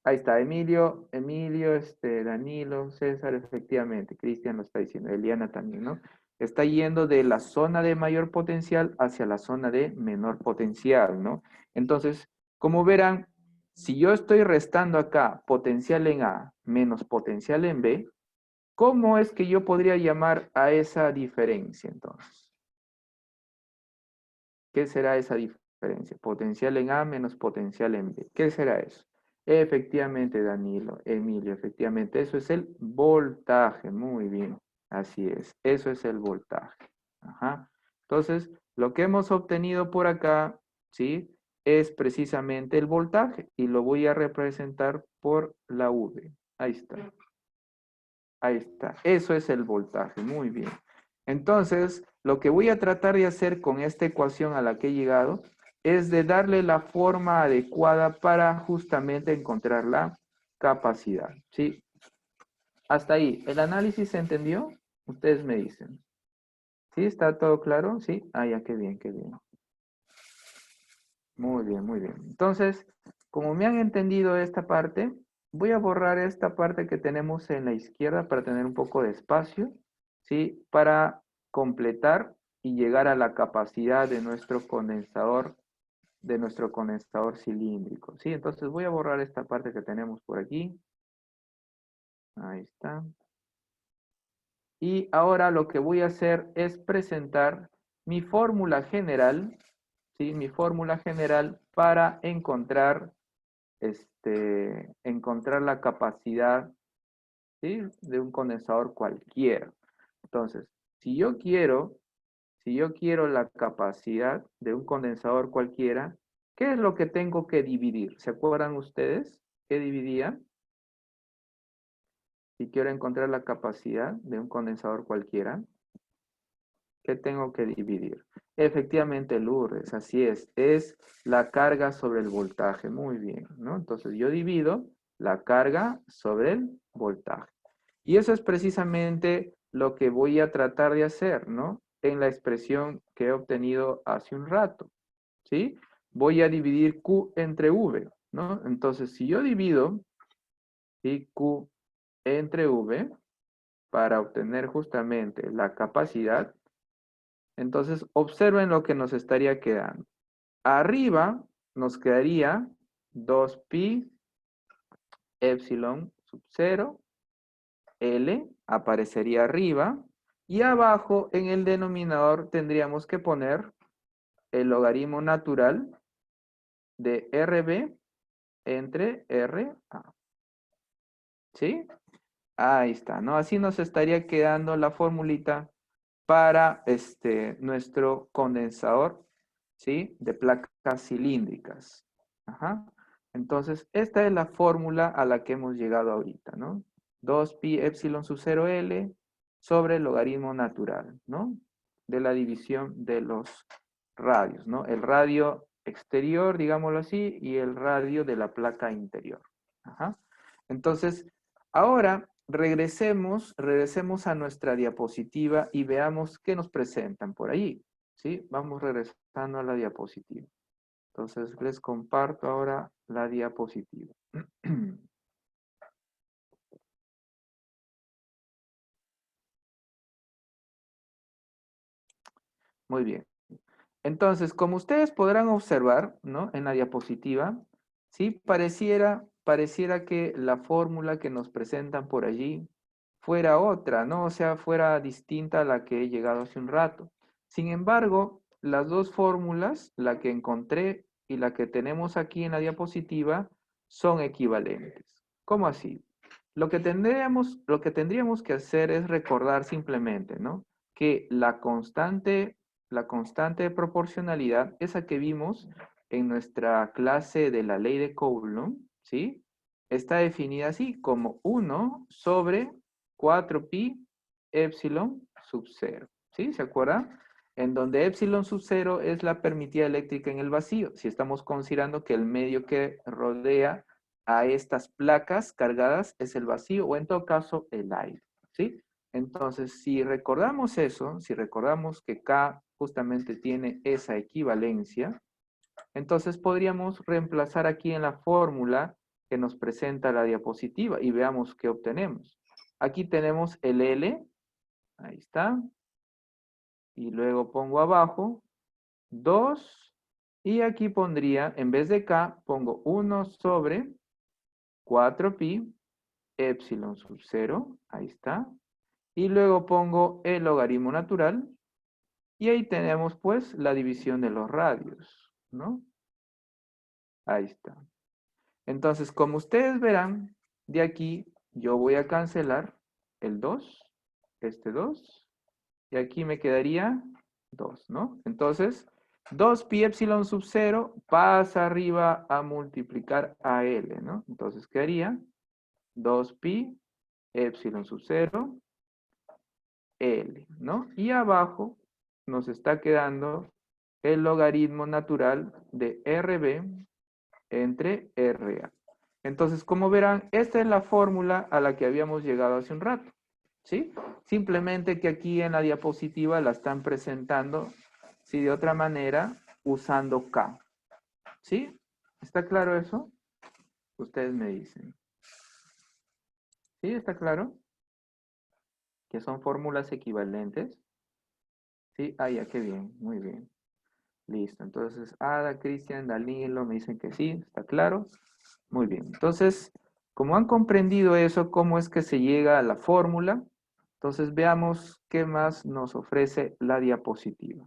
Ahí está, Emilio, Danilo, César, efectivamente, Cristian lo está diciendo, Eliana también, ¿no? Está yendo de la zona de mayor potencial hacia la zona de menor potencial, ¿no? Entonces, como verán, si yo estoy restando acá potencial en A menos potencial en B, ¿cómo es que yo podría llamar a esa diferencia entonces? ¿Qué será esa diferencia? Potencial en A menos potencial en B. ¿Qué será eso? Efectivamente, Danilo, Emilio, efectivamente, eso es el voltaje. Muy bien, así es. Eso es el voltaje. Ajá. Entonces, lo que hemos obtenido por acá, ¿sí? Es precisamente el voltaje y lo voy a representar por la V. Ahí está. Ahí está. Eso es el voltaje. Muy bien. Entonces, lo que voy a tratar de hacer con esta ecuación a la que he llegado es de darle la forma adecuada para justamente encontrar la capacidad. ¿Sí? Hasta ahí. ¿El análisis se entendió? Ustedes me dicen. ¿Sí? ¿Está todo claro? Sí. Ah, ya, qué bien, qué bien. Muy bien, muy bien. Entonces, como me han entendido esta parte, voy a borrar esta parte que tenemos en la izquierda para tener un poco de espacio, ¿sí? Para completar y llegar a la capacidad de nuestro condensador cilíndrico, ¿sí? Entonces voy a borrar esta parte que tenemos por aquí. Ahí está. Y ahora lo que voy a hacer es presentar mi fórmula general, ¿sí? Mi fórmula general para encontrar la capacidad, ¿sí? De un condensador cualquiera. Entonces, si yo quiero la capacidad de un condensador cualquiera, ¿qué es lo que tengo que dividir? ¿Se acuerdan ustedes qué dividía? Si quiero encontrar la capacidad de un condensador cualquiera, ¿qué tengo que dividir? Efectivamente, Lourdes, así es la carga sobre el voltaje. Muy bien, ¿no? Entonces yo divido la carga sobre el voltaje. Y eso es precisamente lo que voy a tratar de hacer, ¿no? En la expresión que he obtenido hace un rato, ¿sí? Voy a dividir Q entre V, ¿no? Entonces, si yo divido, ¿sí? Q entre V para obtener justamente la capacidad, entonces observen lo que nos estaría quedando. Arriba nos quedaría 2pi epsilon sub 0, L aparecería arriba, y abajo en el denominador tendríamos que poner el logaritmo natural de RB entre RA. ¿Sí? Ahí está, ¿no? Así nos estaría quedando la formulita para nuestro condensador, ¿sí? De placas cilíndricas. Ajá. Entonces, esta es la fórmula a la que hemos llegado ahorita, ¿no? 2pi epsilon sub 0L sobre el logaritmo natural, ¿no? De la división de los radios, ¿no? El radio exterior, digámoslo así, y el radio de la placa interior. Ajá. Entonces, ahora regresemos a nuestra diapositiva y veamos qué nos presentan por ahí, ¿sí? Vamos regresando a la diapositiva. Entonces les comparto ahora la diapositiva. Muy bien. Entonces, como ustedes podrán observar, ¿no? En la diapositiva, ¿sí? Pareciera que la fórmula que nos presentan por allí fuera otra, ¿no? O sea, fuera distinta a la que he llegado hace un rato. Sin embargo, las dos fórmulas, la que encontré y la que tenemos aquí en la diapositiva, son equivalentes. ¿Cómo así? Lo que tendríamos que hacer es recordar simplemente, ¿no? Que la constante de proporcionalidad, esa que vimos en nuestra clase de la ley de Coulomb, ¿sí? Está definida así, como 1 sobre 4pi epsilon sub 0, ¿sí? ¿Se acuerdan? En donde epsilon sub 0 es la permitida eléctrica en el vacío, si estamos considerando que el medio que rodea a estas placas cargadas es el vacío, o en todo caso el aire, ¿sí? Entonces, si recordamos eso, si recordamos que K justamente tiene esa equivalencia, entonces podríamos reemplazar aquí en la fórmula que nos presenta la diapositiva y veamos qué obtenemos. Aquí tenemos el L, ahí está, y luego pongo abajo 2, y aquí pondría, en vez de K, pongo 1 sobre 4pi epsilon sub 0, ahí está, y luego pongo el logaritmo natural, y ahí tenemos pues la división de los radios, ¿no? Ahí está. Entonces, como ustedes verán, de aquí yo voy a cancelar el 2, este 2, y aquí me quedaría 2, ¿no? Entonces, 2 pi epsilon sub 0 pasa arriba a multiplicar a L, ¿no? Entonces quedaría 2 pi epsilon sub 0 L, ¿no? Y abajo nos está quedando el logaritmo natural de RB entre RA. Entonces, como verán, esta es la fórmula a la que habíamos llegado hace un rato, ¿sí? Simplemente que aquí en la diapositiva la están presentando, ¿sí? De otra manera, usando K, ¿sí? ¿Está claro eso? Ustedes me dicen. ¿Sí? ¿Está claro? Que son fórmulas equivalentes. ¿Sí? Ah, ya, qué bien, muy bien. Listo, entonces Ada, Cristian, Danilo me dicen que sí, está claro. Muy bien, entonces, como han comprendido eso, cómo es que se llega a la fórmula, entonces veamos qué más nos ofrece la diapositiva.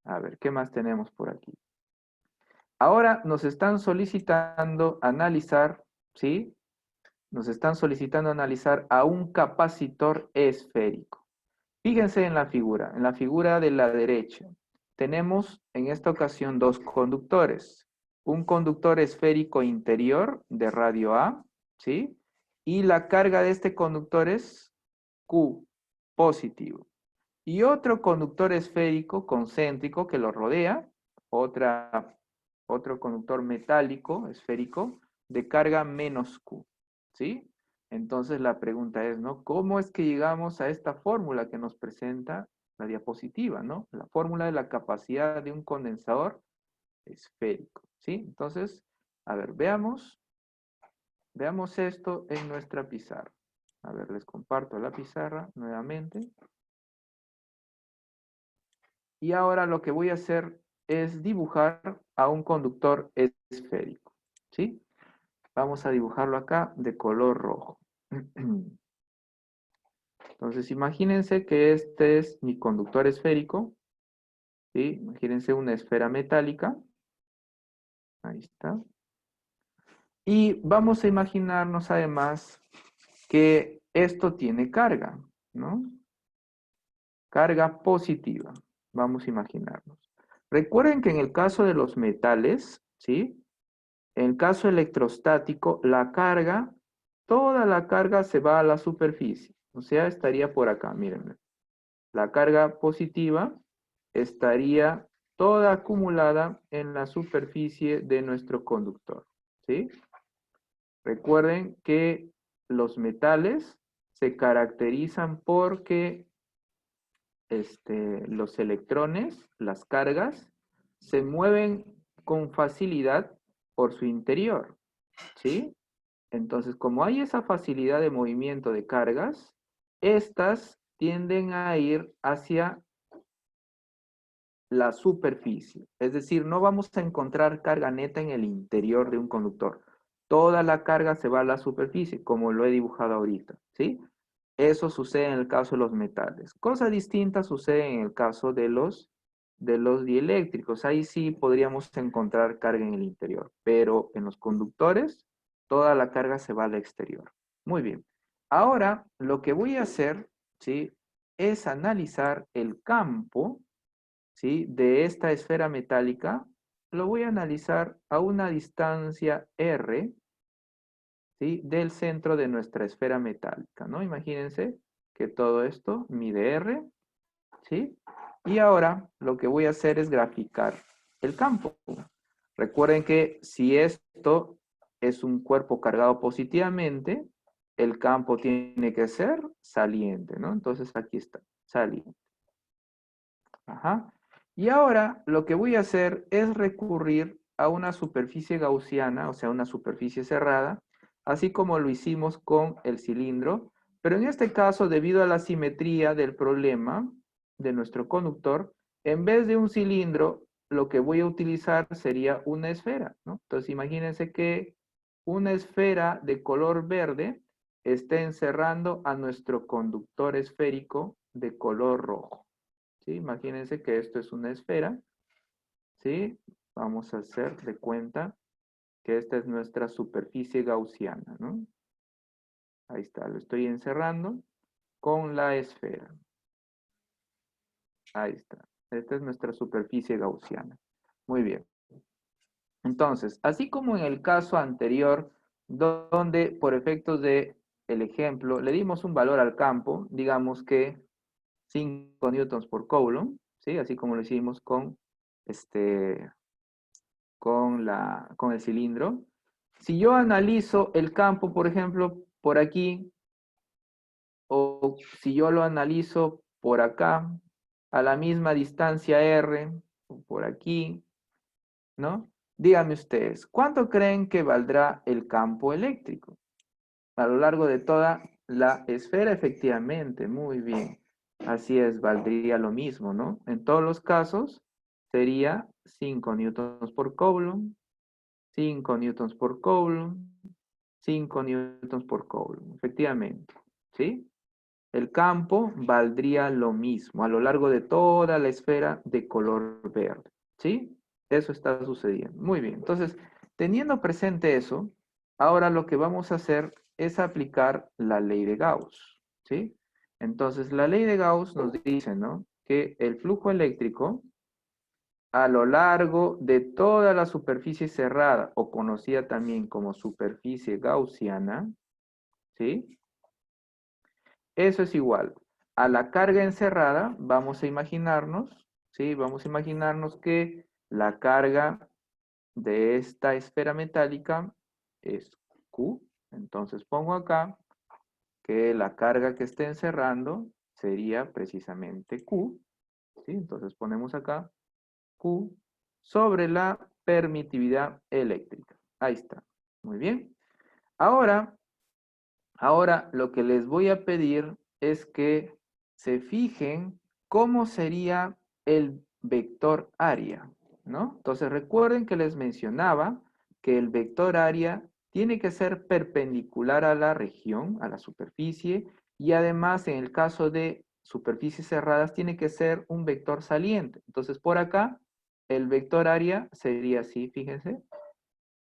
A ver, ¿qué más tenemos por aquí? Ahora nos están solicitando analizar, ¿sí? Nos están solicitando analizar a un capacitor esférico. Fíjense en la figura de la derecha. Tenemos en esta ocasión dos conductores. Un conductor esférico interior de radio A, ¿sí? Y la carga de este conductor es Q, positivo. Y otro conductor esférico concéntrico que lo rodea, otro conductor metálico esférico de carga menos Q, ¿sí? Entonces la pregunta es, ¿no? ¿Cómo es que llegamos a esta fórmula que nos presenta la diapositiva, ¿no? La fórmula de la capacidad de un condensador esférico, ¿sí? Entonces, a ver, veamos esto en nuestra pizarra. A ver, les comparto la pizarra nuevamente. Y ahora lo que voy a hacer es dibujar a un conductor esférico, ¿sí? Vamos a dibujarlo acá de color rojo. Entonces, imagínense que este es mi conductor esférico, ¿sí? Imagínense una esfera metálica. Ahí está. Y vamos a imaginarnos además que esto tiene carga, ¿no? Carga positiva. Vamos a imaginarnos. Recuerden que en el caso de los metales, ¿sí? En el caso electrostático, la carga, toda la carga se va a la superficie. O sea, estaría por acá, miren. La carga positiva estaría toda acumulada en la superficie de nuestro conductor, ¿sí? Recuerden que los metales se caracterizan porque los electrones, las cargas, se mueven con facilidad por su interior, ¿sí? Entonces, como hay esa facilidad de movimiento de cargas, estas tienden a ir hacia la superficie. Es decir, no vamos a encontrar carga neta en el interior de un conductor. Toda la carga se va a la superficie, como lo he dibujado ahorita, ¿sí? Eso sucede en el caso de los metales. Cosa distinta sucede en el caso de los dieléctricos. Ahí sí podríamos encontrar carga en el interior, pero en los conductores toda la carga se va al exterior. Muy bien. Ahora lo que voy a hacer, ¿sí? Es analizar el campo, ¿sí? De esta esfera metálica. Lo voy a analizar a una distancia r, ¿sí? Del centro de nuestra esfera metálica, ¿no? Imagínense que todo esto mide R, ¿sí? Y ahora lo que voy a hacer es graficar el campo. Recuerden que si esto es un cuerpo cargado positivamente, el campo tiene que ser saliente, ¿no? Entonces aquí está, saliente. Ajá. Y ahora lo que voy a hacer es recurrir a una superficie gaussiana, o sea, una superficie cerrada, así como lo hicimos con el cilindro, pero en este caso, debido a la simetría del problema de nuestro conductor, en vez de un cilindro, lo que voy a utilizar sería una esfera, ¿no? Entonces, imagínense que una esfera de color verde esté encerrando a nuestro conductor esférico de color rojo. ¿Sí? Imagínense que esto es una esfera, ¿sí? Vamos a hacer de cuenta que esta es nuestra superficie gaussiana, ¿no? Ahí está, lo estoy encerrando con la esfera. Ahí está. Esta es nuestra superficie gaussiana. Muy bien. Entonces, así como en el caso anterior, donde por efectos de el ejemplo le dimos un valor al campo, digamos que 5 newtons por coulomb, ¿sí? Así como lo hicimos con con el cilindro. Si yo analizo el campo, por ejemplo, por aquí, o si yo lo analizo por acá, a la misma distancia R, o por aquí, ¿no? Díganme ustedes, ¿cuánto creen que valdrá el campo eléctrico? A lo largo de toda la esfera, efectivamente, muy bien. Así es, valdría lo mismo, ¿no? En todos los casos, sería 5 newtons por coulomb, 5 newtons por coulomb, 5 newtons por coulomb, efectivamente, ¿sí? El campo valdría lo mismo a lo largo de toda la esfera de color verde, ¿sí? Eso está sucediendo. Muy bien, entonces, teniendo presente eso, ahora lo que vamos a hacer es aplicar la ley de Gauss, ¿sí? Entonces, la ley de Gauss nos dice, ¿no? Que el flujo eléctrico a lo largo de toda la superficie cerrada, o conocida también como superficie gaussiana, ¿sí? Eso es igual a la carga encerrada. Vamos a imaginarnos, ¿sí? Vamos a imaginarnos que la carga de esta esfera metálica es Q. Entonces pongo acá que la carga que esté encerrando sería precisamente Q, ¿sí? Entonces ponemos acá Q sobre la permitividad eléctrica. Ahí está. Muy bien. Ahora, ahora lo que les voy a pedir es que se fijen cómo sería el vector área, ¿no? Entonces recuerden que les mencionaba que el vector área tiene que ser perpendicular a la región, a la superficie, y además en el caso de superficies cerradas tiene que ser un vector saliente. Entonces por acá el vector área sería así, fíjense.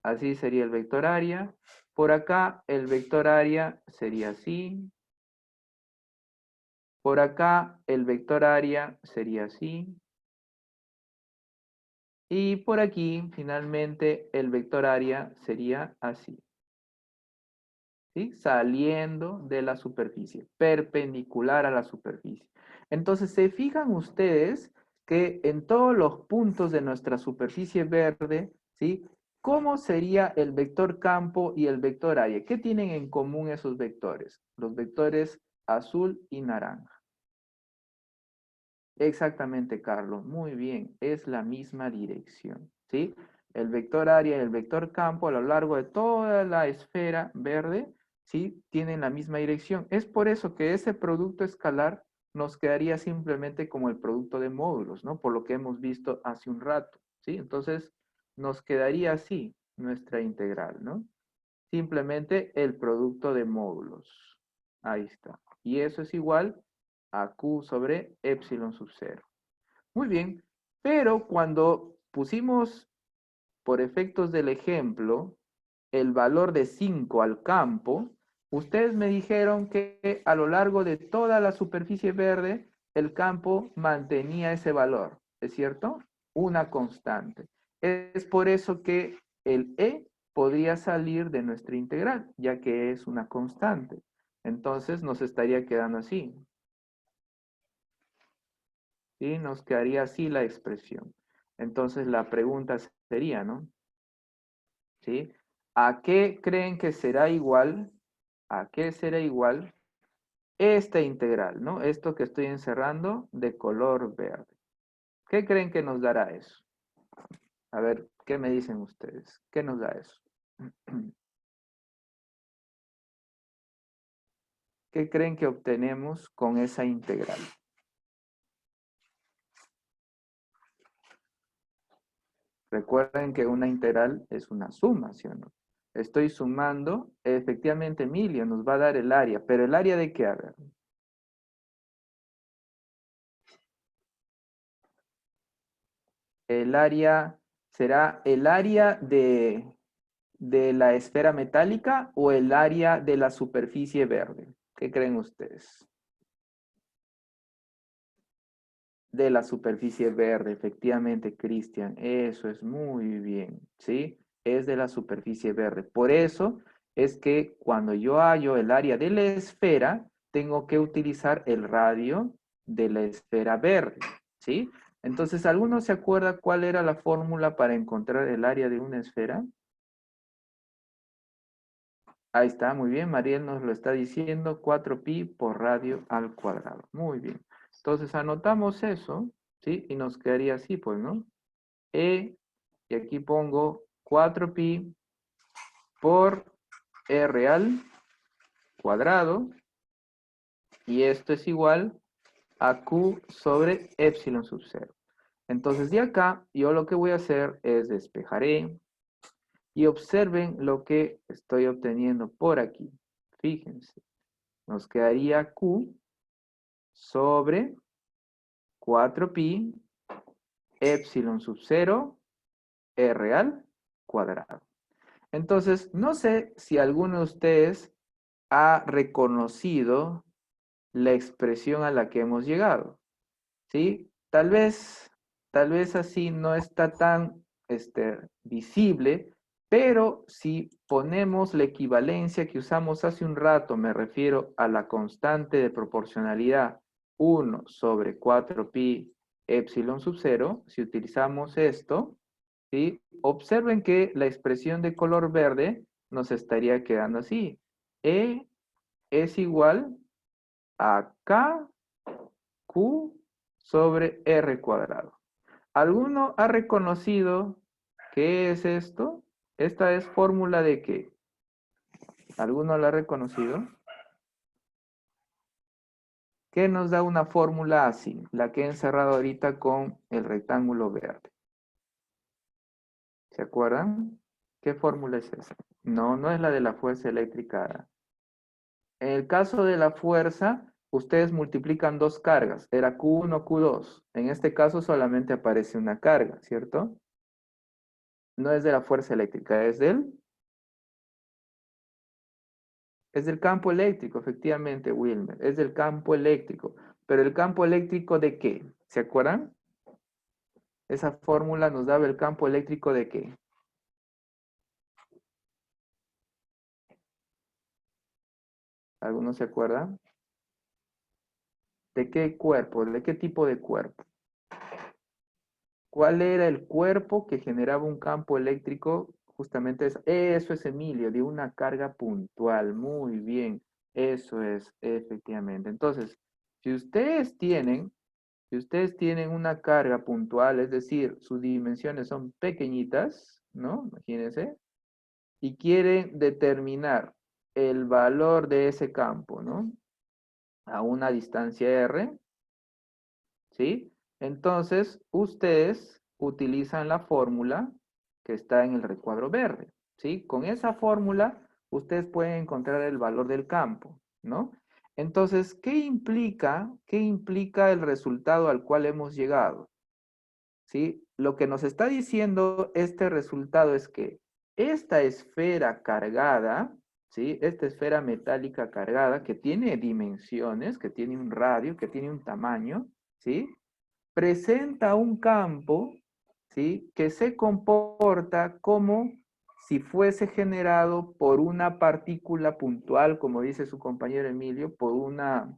Así sería el vector área. Por acá el vector área sería así. Por acá el vector área sería así. Y por aquí, finalmente, el vector área sería así. ¿Sí? Saliendo de la superficie, perpendicular a la superficie. Entonces, se fijan ustedes que en todos los puntos de nuestra superficie verde, ¿sí? ¿Cómo sería el vector campo y el vector área? ¿Qué tienen en común esos vectores? Los vectores azul y naranja. Exactamente, Carlos. Muy bien. Es la misma dirección, ¿sí? El vector área y el vector campo a lo largo de toda la esfera verde, ¿sí? Tienen la misma dirección. Es por eso que ese producto escalar nos quedaría simplemente como el producto de módulos, ¿no? Por lo que hemos visto hace un rato, ¿sí? Entonces, nos quedaría así nuestra integral, ¿no? Simplemente el producto de módulos. Ahí está. Y eso es igual a Q sobre epsilon sub 0. Muy bien, pero cuando pusimos por efectos del ejemplo el valor de 5 al campo, ustedes me dijeron que a lo largo de toda la superficie verde el campo mantenía ese valor, ¿es cierto? Una constante. Es por eso que el E podría salir de nuestra integral, ya que es una constante. Entonces nos estaría quedando así. ¿Sí? Nos quedaría así la expresión. Entonces la pregunta sería, ¿no? ¿Sí? ¿A qué creen que será igual? ¿A qué será igual esta integral, ¿no? Esto que estoy encerrando de color verde. ¿Qué creen que nos dará eso? A ver, ¿qué me dicen ustedes? ¿Qué nos da eso? ¿Qué creen que obtenemos con esa integral? Recuerden que una integral es una suma, ¿sí o no? Estoy sumando, efectivamente Emilio nos va a dar el área, pero ¿el área de qué? A ver, el área, ¿será el área de la esfera metálica o el área de la superficie verde? ¿Qué creen ustedes? De la superficie verde, efectivamente, Cristian, eso es muy bien, ¿sí? Es de la superficie verde. Por eso es que cuando yo hallo el área de la esfera, tengo que utilizar el radio de la esfera verde, ¿sí? Entonces, ¿alguno se acuerda cuál era la fórmula para encontrar el área de una esfera? Ahí está, muy bien, Mariel nos lo está diciendo, 4pi por radio al cuadrado. Muy bien. Entonces anotamos eso, ¿sí? Y nos quedaría así, pues, ¿no? Y aquí pongo 4pi por r al cuadrado, y esto es igual a q sobre epsilon sub 0. Entonces de acá, yo lo que voy a hacer es despejaré, y observen lo que estoy obteniendo por aquí. Fíjense, nos quedaría q sobre 4pi epsilon sub 0 r al cuadrado. Entonces, no sé si alguno de ustedes ha reconocido la expresión a la que hemos llegado, ¿sí? Tal vez así no está tan visible, pero si ponemos la equivalencia que usamos hace un rato, me refiero a la constante de proporcionalidad 1 sobre 4pi epsilon sub 0, si utilizamos esto, ¿sí? Observen que la expresión de color verde nos estaría quedando así. E es igual a KQ sobre R cuadrado. ¿Alguno ha reconocido qué es esto? ¿Esta es fórmula de qué? ¿Alguno la ha reconocido? ¿Qué nos da una fórmula así? La que he encerrado ahorita con el rectángulo verde. ¿Se acuerdan? ¿Qué fórmula es esa? No, no es la de la fuerza eléctrica. En el caso de la fuerza, ustedes multiplican dos cargas. Era Q1, Q2. En este caso solamente aparece una carga, ¿cierto? No es de la fuerza eléctrica, es del campo eléctrico, efectivamente, Wilmer. Es del campo eléctrico. Pero ¿el campo eléctrico de qué? ¿Se acuerdan? Esa fórmula nos daba el campo eléctrico de qué. ¿Alguno se acuerda? ¿De qué cuerpo? ¿De qué tipo de cuerpo? ¿Cuál era el cuerpo que generaba un campo eléctrico? Justamente eso es Emilio, de una carga puntual. Muy bien, eso es, efectivamente. Entonces, si ustedes tienen Si ustedes tienen una carga puntual, es decir, sus dimensiones son pequeñitas, ¿no? Imagínense, y quieren determinar el valor de ese campo, ¿no? A una distancia R, ¿sí? Entonces, ustedes utilizan la fórmula que está en el recuadro verde, ¿sí? Con esa fórmula, ustedes pueden encontrar el valor del campo, ¿no? Entonces, qué implica el resultado al cual hemos llegado? ¿Sí? Lo que nos está diciendo este resultado es que esta esfera cargada, ¿sí? Esta esfera metálica cargada que tiene dimensiones, que tiene un radio, que tiene un tamaño, ¿sí? Presenta un campo, ¿sí? Que se comporta como si fuese generado por una partícula puntual, como dice su compañero Emilio, por una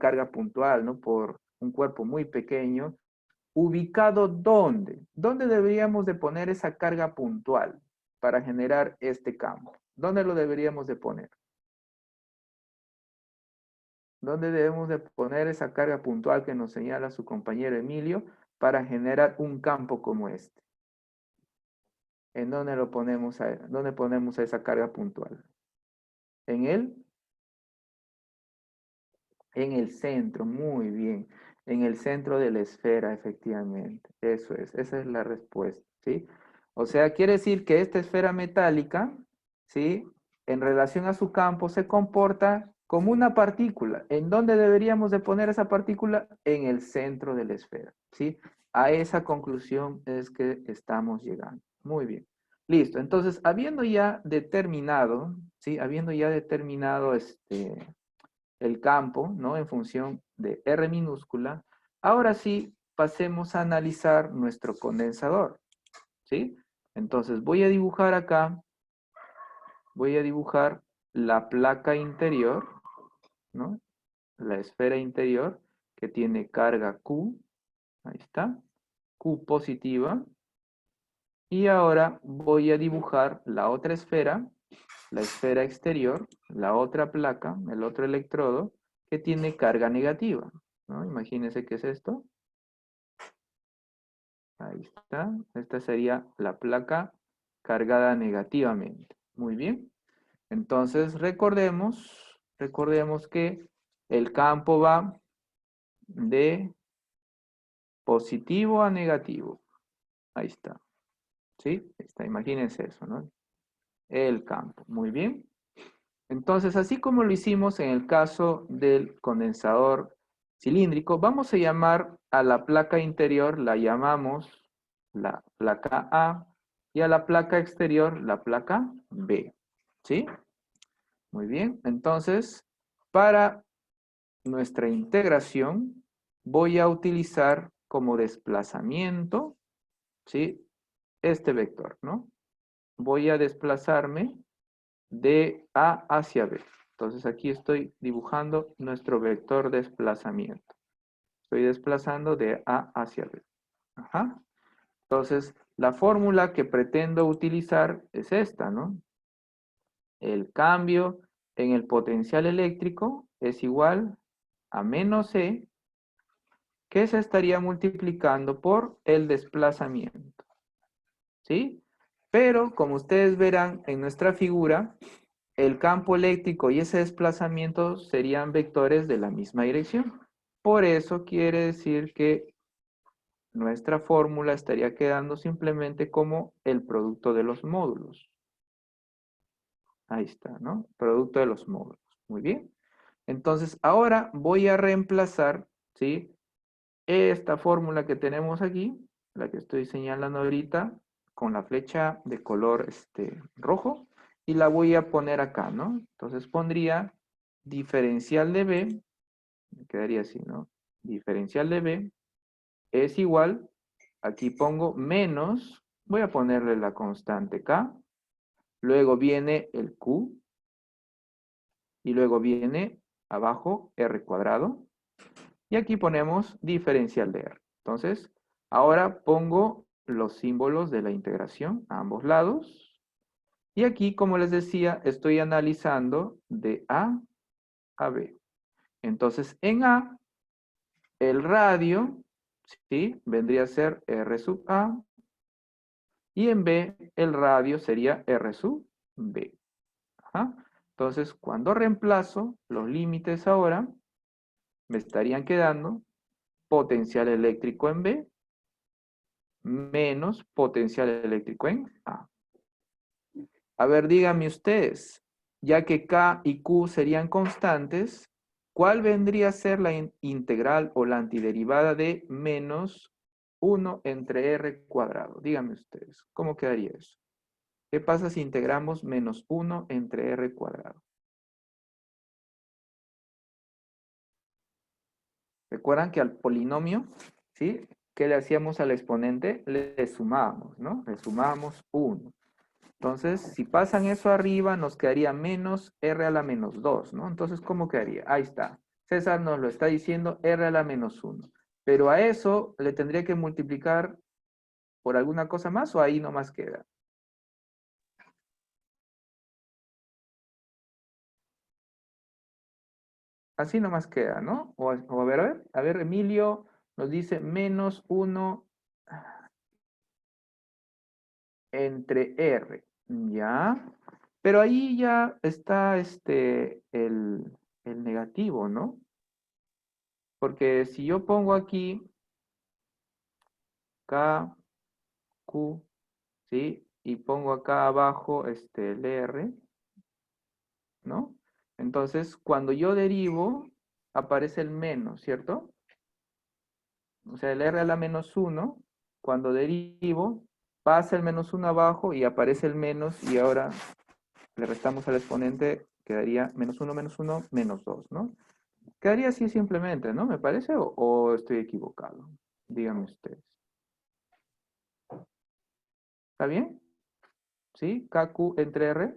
carga puntual, ¿no? Por un cuerpo muy pequeño, ubicado ¿dónde? ¿Dónde deberíamos de poner esa carga puntual para generar este campo? ¿Dónde lo deberíamos de poner? ¿Dónde debemos de poner esa carga puntual que nos señala su compañero Emilio para generar un campo como este? ¿En dónde lo ponemos dónde ponemos esa carga puntual? ¿En en el centro, muy bien. En el centro de la esfera, efectivamente. Eso es, esa es la respuesta, ¿sí? O sea, quiere decir que esta esfera metálica, ¿sí? En relación a su campo se comporta como una partícula. ¿En dónde deberíamos de poner esa partícula? En el centro de la esfera, ¿sí? A esa conclusión es que estamos llegando. Muy bien. Listo. Entonces, habiendo ya determinado, ¿sí? Habiendo ya determinado el campo, ¿no? En función de R minúscula, ahora sí pasemos a analizar nuestro condensador, ¿sí? Entonces voy a dibujar acá, voy a dibujar la placa interior, ¿no? La esfera interior que tiene carga Q, ahí está, Q positiva, y ahora voy a dibujar la otra esfera, la esfera exterior, la otra placa, el otro electrodo, que tiene carga negativa, ¿no? Imagínense qué es esto. Ahí está. Esta sería la placa cargada negativamente. Muy bien. Entonces, recordemos que el campo va de positivo a negativo. Ahí está. ¿Sí? Ahí está. Imagínense eso, ¿no? El campo. Muy bien. Entonces, así como lo hicimos en el caso del condensador cilíndrico, vamos a llamar a la placa interior, la llamamos la placa A, y a la placa exterior, la placa B. ¿Sí? Muy bien. Entonces, para nuestra integración, voy a utilizar como desplazamiento, ¿sí? Este vector, ¿no? Voy a desplazarme de A hacia B. Entonces aquí estoy dibujando nuestro vector desplazamiento. Estoy desplazando de A hacia B. Ajá. Entonces, la fórmula que pretendo utilizar es esta, ¿no? El cambio en el potencial eléctrico es igual a menos E, que se estaría multiplicando por el desplazamiento. ¿Sí? Pero, como ustedes verán en nuestra figura, el campo eléctrico y ese desplazamiento serían vectores de la misma dirección. Por eso quiere decir que nuestra fórmula estaría quedando simplemente como el producto de los módulos. Ahí está, ¿no? Producto de los módulos. Muy bien. Entonces, ahora voy a reemplazar, ¿sí? Esta fórmula que tenemos aquí, la que estoy señalando ahorita, con la flecha de color rojo, y la voy a poner acá, ¿no? Entonces pondría diferencial de B, me quedaría así, ¿no? Diferencial de B es igual, aquí pongo menos, voy a ponerle la constante K, luego viene el Q, y luego viene abajo R cuadrado, y aquí ponemos diferencial de R. Entonces, ahora pongo los símbolos de la integración a ambos lados. Y aquí, como les decía, estoy analizando de A a B. Entonces, en A el radio, ¿sí? Vendría a ser R sub A. Y en B, el radio sería R sub B. Ajá. Entonces, cuando reemplazo los límites ahora, me estarían quedando potencial eléctrico en B menos potencial eléctrico en A. A ver, díganme ustedes, ya que K y Q serían constantes, ¿cuál vendría a ser la integral o la antiderivada de menos 1 entre R cuadrado? Díganme ustedes, ¿cómo quedaría eso? ¿Qué pasa si integramos menos 1 entre R cuadrado? ¿Recuerdan que al polinomio, ¿sí? ¿Qué le hacíamos al exponente? Le sumábamos, ¿no? Le sumábamos 1. Entonces, si pasan eso arriba, nos quedaría menos R a la menos 2, ¿no? Entonces, ¿cómo quedaría? Ahí está. César nos lo está diciendo R a la menos 1. Pero a eso le tendría que multiplicar por alguna cosa más o ahí nomás queda. Así nomás queda, ¿no? O a ver, Emilio nos dice menos 1 entre R, ¿ya? Pero ahí ya está el negativo, ¿no? Porque si yo pongo aquí K, Q, ¿sí? Y pongo acá abajo el R, ¿no? Entonces, cuando yo derivo, aparece el menos, ¿cierto? O sea, el R a la menos 1, cuando derivo, pasa el menos 1 abajo y aparece el menos y ahora le restamos al exponente, quedaría menos 1, menos 2, ¿no? Quedaría así simplemente, ¿no? ¿Me parece? ¿O estoy equivocado? Díganme ustedes. ¿Está bien? ¿Sí? KQ entre R.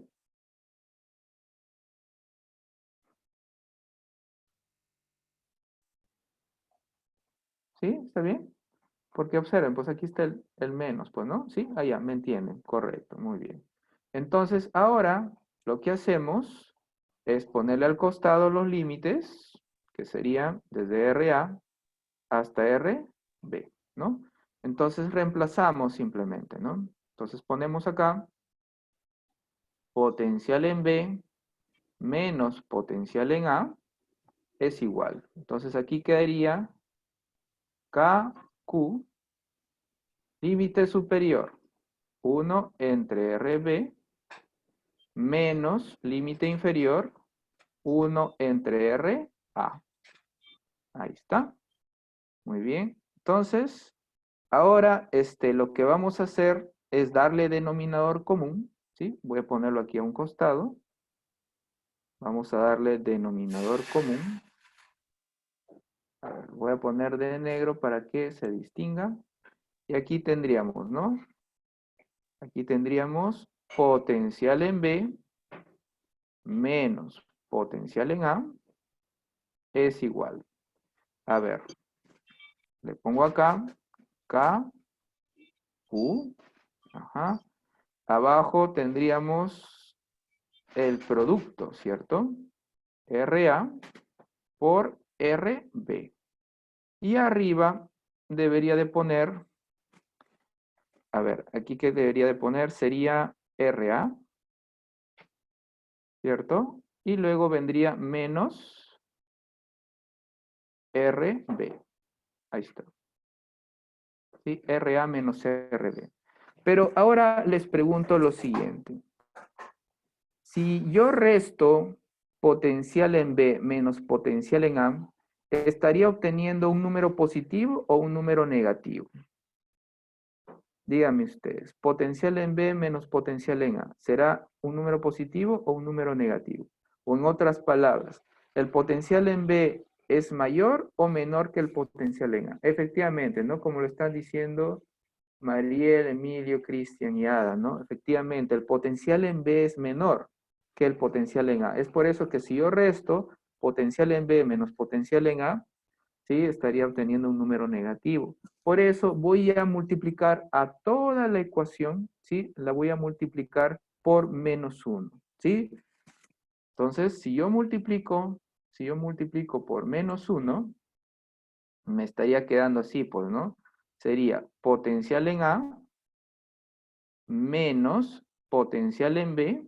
¿Sí? ¿Está bien? Porque observen, pues aquí está el menos, pues, ¿no? ¿Sí? Allá, me entienden. Correcto, muy bien. Entonces, ahora lo que hacemos es ponerle al costado los límites, que serían desde RA hasta RB, ¿no? Entonces reemplazamos simplemente, ¿no? Entonces ponemos acá potencial en B menos potencial en A es igual. Entonces aquí quedaría KQ, límite superior, 1 entre RB menos límite inferior, 1 entre RA. Ahí está. Muy bien. Entonces, ahora lo que vamos a hacer es darle denominador común, ¿sí? Voy a ponerlo aquí a un costado. Vamos a darle denominador común. A ver, voy a poner de negro para que se distinga. Y aquí tendríamos, ¿no? Aquí tendríamos potencial en B menos potencial en A es igual. A ver, le pongo acá K, Q, ajá. Abajo tendríamos el producto, ¿cierto? RA por RB. Y arriba debería de poner, a ver, aquí que debería de poner sería RA, ¿cierto? Y luego vendría menos RB. Ahí está. ¿Sí? RA menos RB. Pero ahora les pregunto lo siguiente. Si yo resto potencial en B menos potencial en A, ¿estaría obteniendo un número positivo o un número negativo? Díganme ustedes, potencial en B menos potencial en A, ¿será un número positivo o un número negativo? O en otras palabras, ¿el potencial en B es mayor o menor que el potencial en A? Efectivamente, ¿no? Como lo están diciendo Mariel, Emilio, Cristian y Ada, ¿no? Efectivamente, el potencial en B es menor que el potencial en A. Es por eso que si yo resto potencial en B menos potencial en A, ¿sí? Estaría obteniendo un número negativo. Por eso voy a multiplicar a toda la ecuación, ¿sí? La voy a multiplicar por menos 1, ¿sí? Entonces, si yo multiplico por menos 1, me estaría quedando así, pues, ¿no? Sería potencial en A menos potencial en B,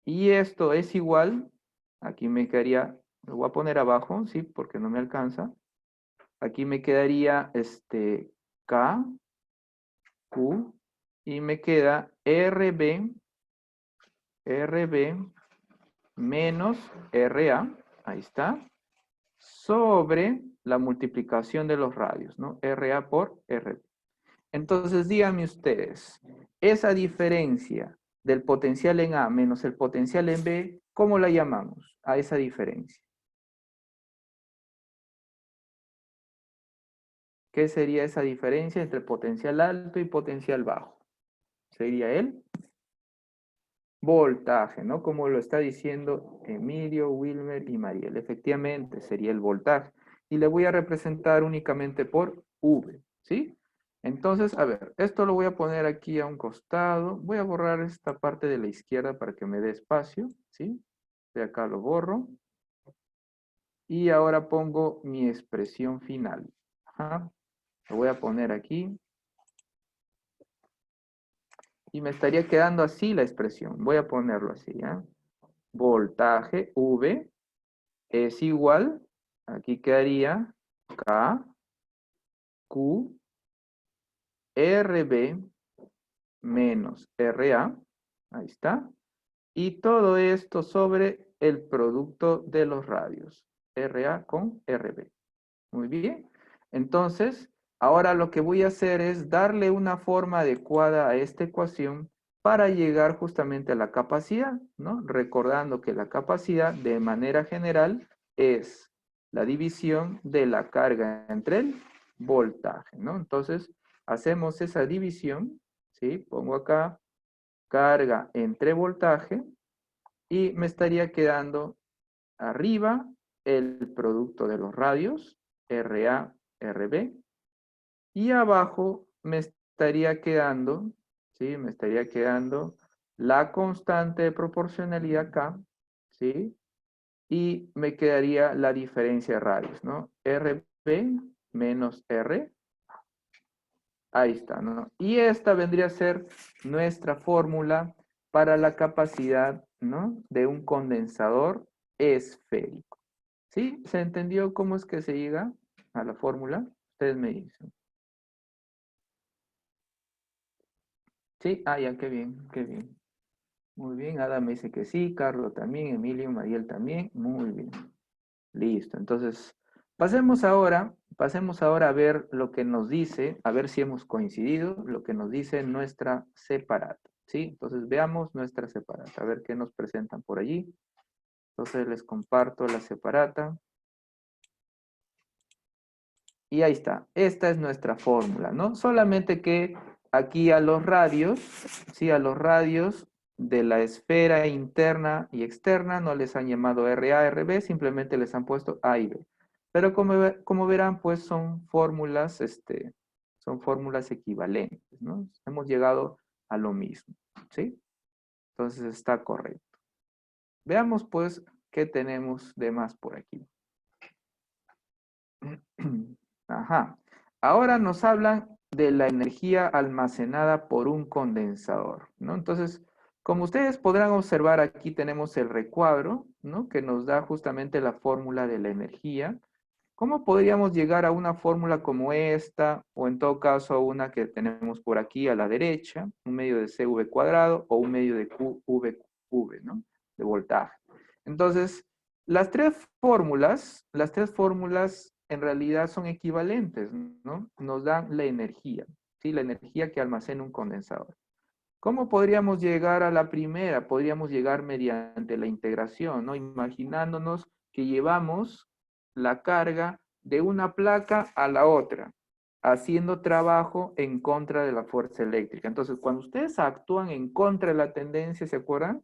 y esto es igual, aquí me quedaría, lo voy a poner abajo, ¿sí? Porque no me alcanza. Aquí me quedaría K, Q, y me queda RB menos RA, ahí está, sobre la multiplicación de los radios, ¿no? RA por RB. Entonces, díganme ustedes, esa diferencia del potencial en A menos el potencial en B, ¿cómo la llamamos a esa diferencia? ¿Qué sería esa diferencia entre potencial alto y potencial bajo? Sería el voltaje, ¿no? Como lo está diciendo Emilio, Wilmer y Mariel. Efectivamente, sería el voltaje. Y le voy a representar únicamente por V, ¿sí? Entonces, a ver, esto lo voy a poner aquí a un costado. Voy a borrar esta parte de la izquierda para que me dé espacio, ¿sí? De acá lo borro. Y ahora pongo mi expresión final. Ajá. Lo voy a poner aquí. Y me estaría quedando así la expresión. Voy a ponerlo así, ¿ya? Voltaje V es igual, aquí quedaría K, Q, RB menos RA, ahí está, y todo esto sobre el producto de los radios, RA con RB. Muy bien, entonces, ahora lo que voy a hacer es darle una forma adecuada a esta ecuación para llegar justamente a la capacidad, ¿no? Recordando que la capacidad de manera general es la división de la carga entre el voltaje, ¿no? Entonces, hacemos esa división, ¿sí? Pongo acá carga entre voltaje y me estaría quedando arriba el producto de los radios, RA, RB, y abajo me estaría quedando, ¿sí? Me estaría quedando la constante de proporcionalidad K, ¿sí? Y me quedaría la diferencia de radios, ¿no? RB menos R, ahí está, ¿no? Y esta vendría a ser nuestra fórmula para la capacidad, ¿no? De un condensador esférico. ¿Sí? ¿Se entendió cómo es que se llega a la fórmula? Ustedes me dicen. ¿Sí? Ah, ya, qué bien, qué bien. Muy bien, Ada me dice que sí, Carlos también, Emilio, Mariel también. Muy bien. Listo. Entonces, pasemos ahora a ver lo que nos dice, a ver si hemos coincidido, lo que nos dice nuestra separata. ¿Sí? Entonces, veamos nuestra separata, a ver qué nos presentan por allí. Entonces, les comparto la separata. Y ahí está, esta es nuestra fórmula, ¿no? Solamente que aquí a los radios, sí, a los radios de la esfera interna y externa no les han llamado RA, RB, simplemente les han puesto A y B. Pero como verán, pues son fórmulas equivalentes, ¿no? Hemos llegado a lo mismo, ¿sí? Entonces está correcto. Veamos, pues, qué tenemos de más por aquí. Ajá. Ahora nos hablan de la energía almacenada por un condensador, ¿no? Entonces, como ustedes podrán observar, aquí tenemos el recuadro, ¿no? Que nos da justamente la fórmula de la energía. ¿Cómo podríamos llegar a una fórmula como esta, o en todo caso a una que tenemos por aquí a la derecha, un medio de CV cuadrado o un medio de QV, ¿no? De voltaje. Entonces, las tres fórmulas en realidad son equivalentes, ¿no? Nos dan la energía, ¿sí? La energía que almacena un condensador. ¿Cómo podríamos llegar a la primera? Podríamos llegar mediante la integración, ¿no? Imaginándonos que llevamos la carga de una placa a la otra, haciendo trabajo en contra de la fuerza eléctrica. Entonces, cuando ustedes actúan en contra de la tendencia, ¿se acuerdan?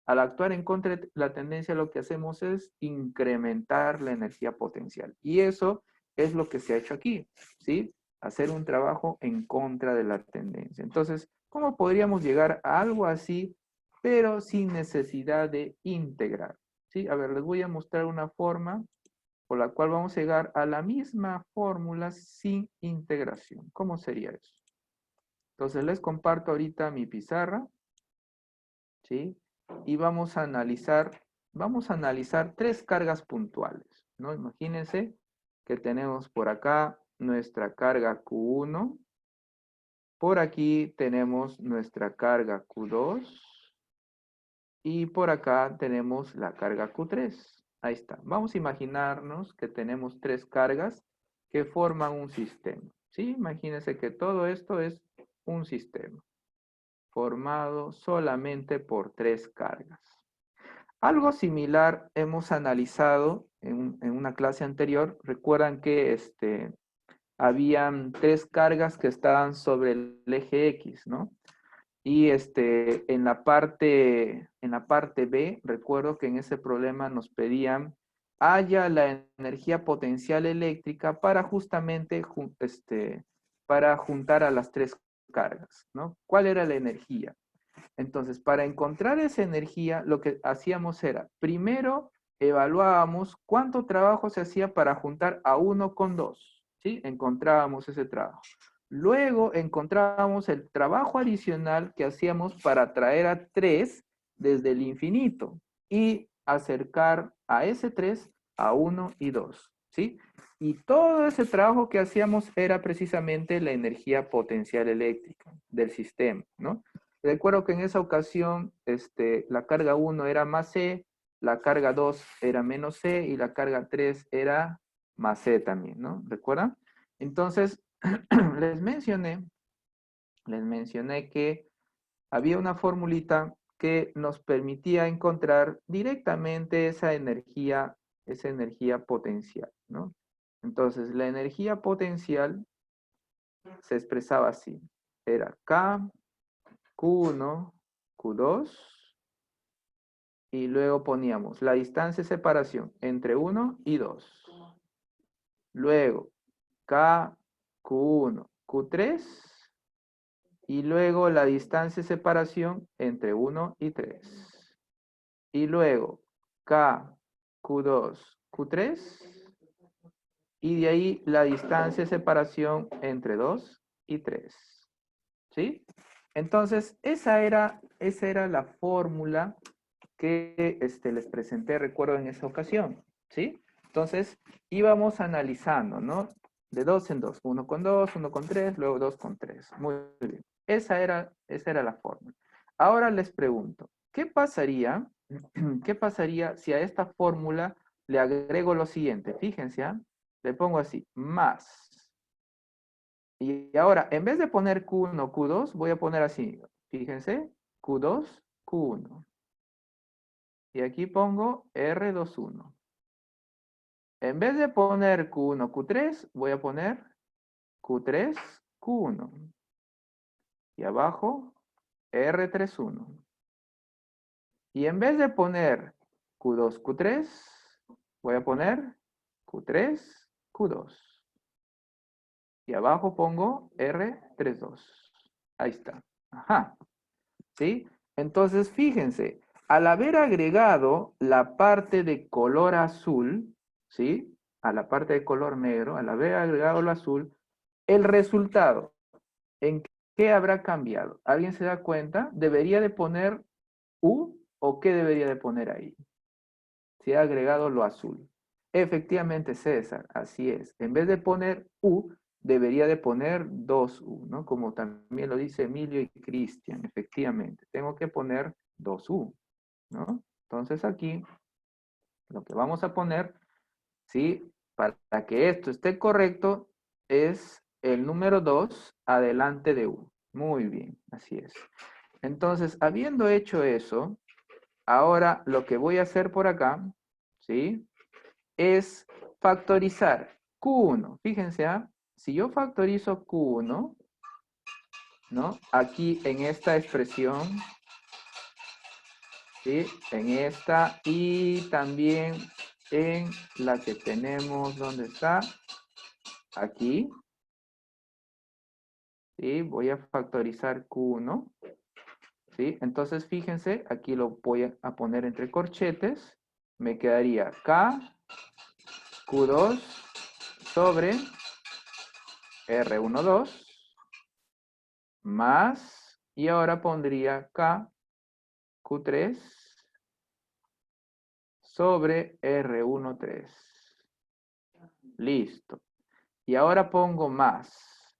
Al actuar en contra de la tendencia, lo que hacemos es incrementar la energía potencial. Y eso es lo que se ha hecho aquí, ¿sí? Hacer un trabajo en contra de la tendencia. Entonces, ¿cómo podríamos llegar a algo así, pero sin necesidad de integrar? ¿Sí? A ver, les voy a mostrar una forma por la cual vamos a llegar a la misma fórmula sin integración. ¿Cómo sería eso? Entonces les comparto ahorita mi pizarra, ¿sí? Y vamos a analizar tres cargas puntuales, ¿no? Imagínense que tenemos por acá nuestra carga Q1, por aquí tenemos nuestra carga Q2 y por acá tenemos la carga Q3. Ahí está. Vamos a imaginarnos que tenemos tres cargas que forman un sistema, ¿sí? Imagínense que todo esto es un sistema formado solamente por tres cargas. Algo similar hemos analizado en una clase anterior. Recuerdan que habían tres cargas que estaban sobre el eje X, ¿no? Y en la parte B, recuerdo que en ese problema nos pedían haya la energía potencial eléctrica para justamente para juntar a las tres cargas, ¿no? ¿Cuál era la energía? Entonces, para encontrar esa energía, lo que hacíamos era, primero evaluábamos cuánto trabajo se hacía para juntar a 1 con 2, ¿sí? Encontrábamos ese trabajo. Luego encontrábamos el trabajo adicional que hacíamos para traer a 3 desde el infinito y acercar a ese 3 a 1 y 2, ¿sí? Y todo ese trabajo que hacíamos era precisamente la energía potencial eléctrica del sistema, ¿no? Recuerdo que en esa ocasión la carga 1 era más C, la carga 2 era menos C y la carga 3 era más C también, ¿no? ¿Recuerdan? Entonces, les mencioné que había una formulita que nos permitía encontrar directamente esa energía potencial, ¿no? Entonces, la energía potencial se expresaba así. Era K, Q1, Q2, y luego poníamos la distancia de separación entre 1 y 2. Luego, K, Q1, Q3, y luego la distancia de separación entre 1 y 3. Y luego, K, Q2, Q3, y de ahí la distancia de separación entre 2 y 3. ¿Sí? Entonces, esa era la fórmula que les presenté, recuerdo, en esa ocasión, ¿sí? Entonces, íbamos analizando, ¿no? De 2 en 2, 1 con 2, 1 con 3, luego 2 con 3. Muy bien. Esa era la fórmula. Ahora les pregunto, ¿qué pasaría si a esta fórmula le agrego lo siguiente? Fíjense, ¿ah? Le pongo así, más. Y ahora, en vez de poner Q1, Q2, voy a poner así, fíjense, Q2, Q1. Y aquí pongo R21. En vez de poner Q1, Q3, voy a poner Q3, Q1. Y abajo, R31. Y en vez de poner Q2, Q3, voy a poner Q3, Q2. Y abajo pongo R32. Ahí está. Ajá. ¿Sí? Entonces, fíjense, al haber agregado la parte de color azul, ¿sí? A la parte de color negro, al haber agregado el azul, el resultado, ¿en qué habrá cambiado? ¿Alguien se da cuenta? ¿Debería de poner U o qué debería de poner ahí? Si ha agregado lo azul. Efectivamente, César, así es. En vez de poner U, debería de poner 2U, ¿no? Como también lo dice Emilio y Cristian, efectivamente. Tengo que poner 2U, ¿no? Entonces aquí, lo que vamos a poner, ¿sí? Para que esto esté correcto, es el número 2 adelante de U. Muy bien, así es. Entonces, habiendo hecho eso, ahora lo que voy a hacer por acá, ¿sí? Es factorizar Q1. Fíjense, ¿ah? Si yo factorizo Q1, ¿no? Aquí en esta expresión, ¿sí? En esta y también en la que tenemos, ¿dónde está? Aquí, ¿sí? Voy a factorizar Q1, ¿sí? Entonces, fíjense, aquí lo voy a poner entre corchetes. Me quedaría K Q2 sobre R12 más, y ahora pondría K, Q3 sobre R13. Listo. Y ahora pongo más.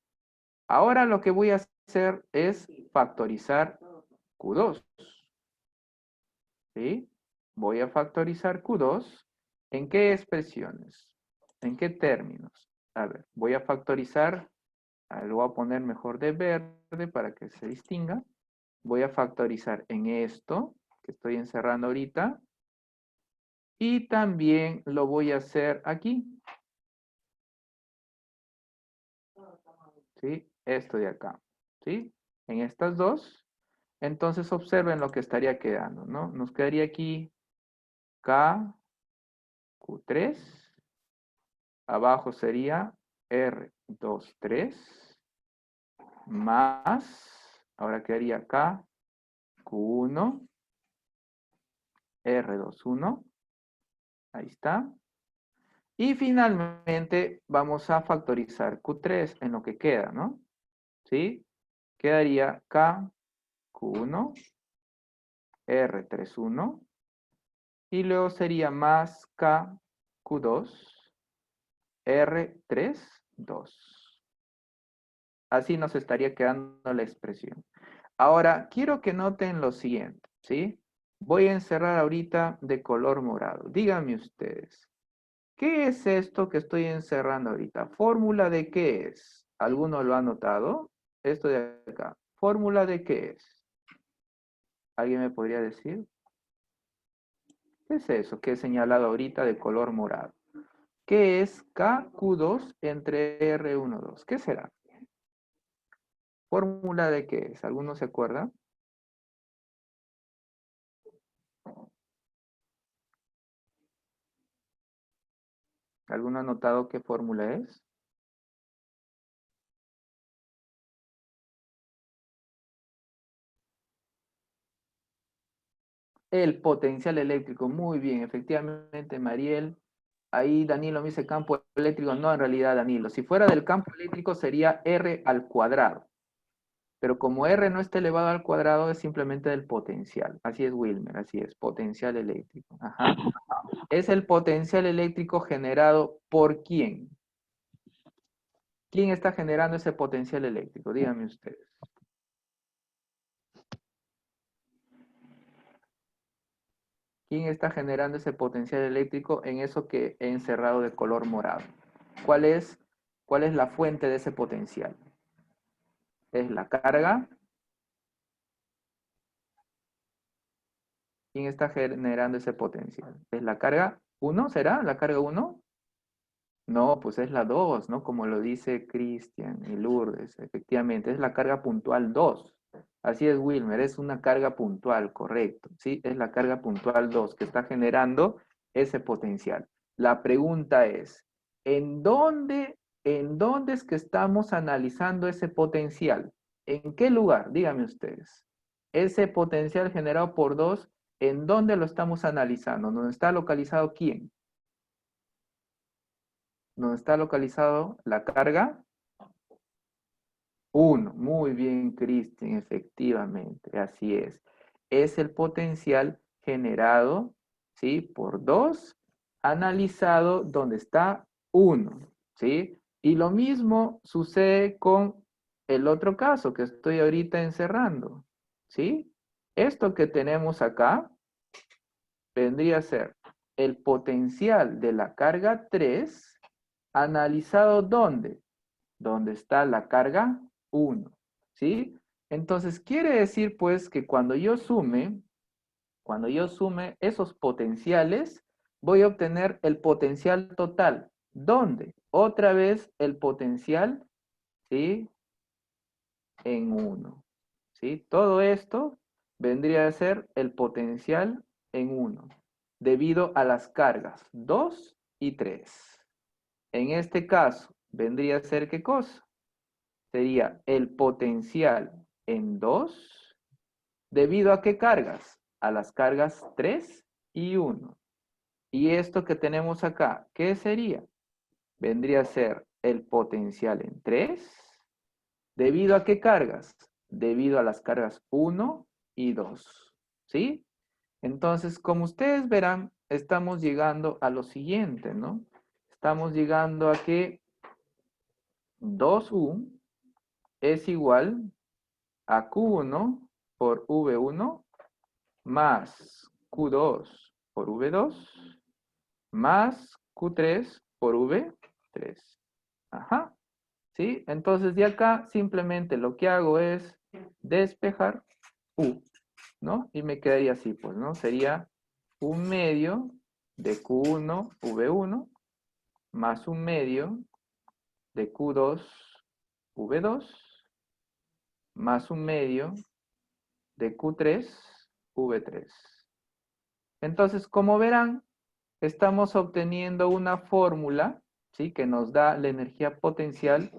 Ahora lo que voy a hacer es factorizar Q2. ¿Sí? Voy a factorizar Q2. ¿En qué expresiones? ¿En qué términos? A ver, voy a factorizar, lo voy a poner mejor de verde para que se distinga. Voy a factorizar en esto, que estoy encerrando ahorita. Y también lo voy a hacer aquí. ¿Sí? Esto de acá. ¿Sí? En estas dos. Entonces observen lo que estaría quedando, ¿no? Nos quedaría aquí K, Q3. Abajo sería R23 más, ahora quedaría K, Q1, R21. Ahí está. Y finalmente vamos a factorizar Q3 en lo que queda, ¿no? ¿Sí? Quedaría K, Q1, R31. Y luego sería más K, Q2, R32. Así nos estaría quedando la expresión. Ahora, quiero que noten lo siguiente, ¿sí? Voy a encerrar ahorita de color morado. Díganme ustedes, ¿qué es esto que estoy encerrando ahorita? ¿Fórmula de qué es? ¿Alguno lo ha notado? Esto de acá. ¿Fórmula de qué es? ¿Alguien me podría decir? ¿Qué es eso que he señalado ahorita de color morado? ¿Qué es KQ2 entre R12? ¿Qué será? ¿Fórmula de qué es? ¿Alguno se acuerda? ¿Alguno ha notado qué fórmula es? El potencial eléctrico. Muy bien, efectivamente, Mariel. Ahí Danilo me dice campo eléctrico. No, en realidad, Danilo. Si fuera del campo eléctrico sería R al cuadrado. Pero como R no está elevado al cuadrado, es simplemente del potencial. Así es, Wilmer, así es, potencial eléctrico. Ajá. Es el potencial eléctrico generado por quién. ¿Quién está generando ese potencial eléctrico? Díganme ustedes. ¿Quién está generando ese potencial eléctrico en eso que he encerrado de color morado? ¿Cuál es, cuál es la fuente de ese potencial? ¿Es la carga? ¿Quién está generando ese potencial? ¿Es la carga 1? ¿Será la carga 1? No, pues es la 2, ¿no? Como lo dice Cristian y Lourdes. Efectivamente, es la carga puntual 2. Así es, Wilmer, es una carga puntual, correcto. Sí, es la carga puntual 2 que está generando ese potencial. La pregunta es, en dónde es que estamos analizando ese potencial? ¿En qué lugar? Díganme ustedes. Ese potencial generado por 2, ¿en dónde lo estamos analizando? ¿Dónde está localizado quién? ¿Dónde está localizado la carga? 1. Muy bien, Cristian, efectivamente, así es. Es el potencial generado, ¿sí? Por 2, analizado donde está 1, ¿sí? Y lo mismo sucede con el otro caso que estoy ahorita encerrando, ¿sí? Esto que tenemos acá vendría a ser el potencial de la carga 3, analizado ¿dónde? Donde está la carga 1, ¿sí? Entonces, quiere decir, pues, que cuando yo sume esos potenciales, voy a obtener el potencial total. ¿Dónde? Otra vez el potencial, ¿sí? En 1, ¿sí? Todo esto vendría a ser el potencial en 1, debido a las cargas 2 y 3. En este caso, vendría a ser ¿qué cosa? Sería el potencial en 2, ¿debido a qué cargas? A las cargas 3 y 1. Y esto que tenemos acá, ¿qué sería? Vendría a ser el potencial en 3. ¿Debido a qué cargas? Debido a las cargas 1 y 2. ¿Sí? Entonces, como ustedes verán, estamos llegando a lo siguiente, ¿no? Estamos llegando a que 2U es igual a Q1 por V1 más Q2 por V2 más Q3 por V3. Ajá. ¿Sí? Entonces de acá simplemente lo que hago es despejar U, ¿no? Y me quedaría así, pues, ¿no? Sería un medio de Q1 V1 más un medio de Q2 V2 más un medio de Q3 V3. Entonces, como verán, estamos obteniendo una fórmula, ¿sí? Que nos da la energía potencial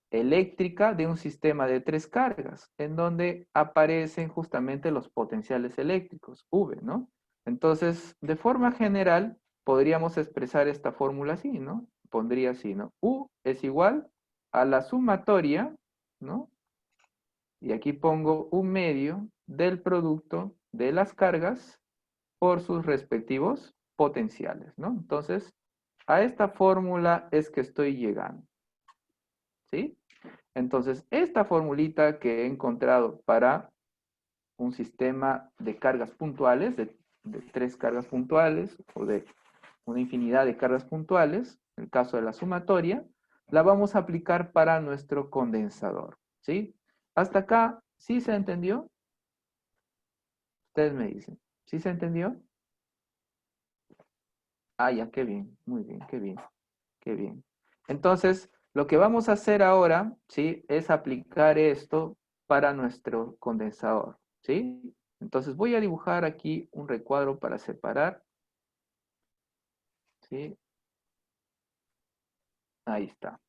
eléctrica de un sistema de 3 cargas, en donde aparecen justamente los potenciales eléctricos, V, ¿no? Entonces, de forma general, podríamos expresar esta fórmula así, ¿no? Pondría así, ¿no? U es igual a la sumatoria, ¿no? Y aquí pongo un medio del producto de las cargas por sus respectivos potenciales, ¿no? Entonces, a esta fórmula es que estoy llegando, ¿sí? Entonces, esta formulita que he encontrado para un sistema de cargas puntuales, de 3 cargas puntuales o de una infinidad de cargas puntuales, en el caso de la sumatoria, la vamos a aplicar para nuestro condensador, ¿sí? Hasta acá, ¿sí se entendió? Ustedes me dicen, ¿sí se entendió? Ah, ya, qué bien, muy bien, qué bien, qué bien. Entonces, lo que vamos a hacer ahora, ¿sí? Es aplicar esto para nuestro condensador, ¿sí? Entonces voy a dibujar aquí un recuadro para separar, ¿sí? Ahí está.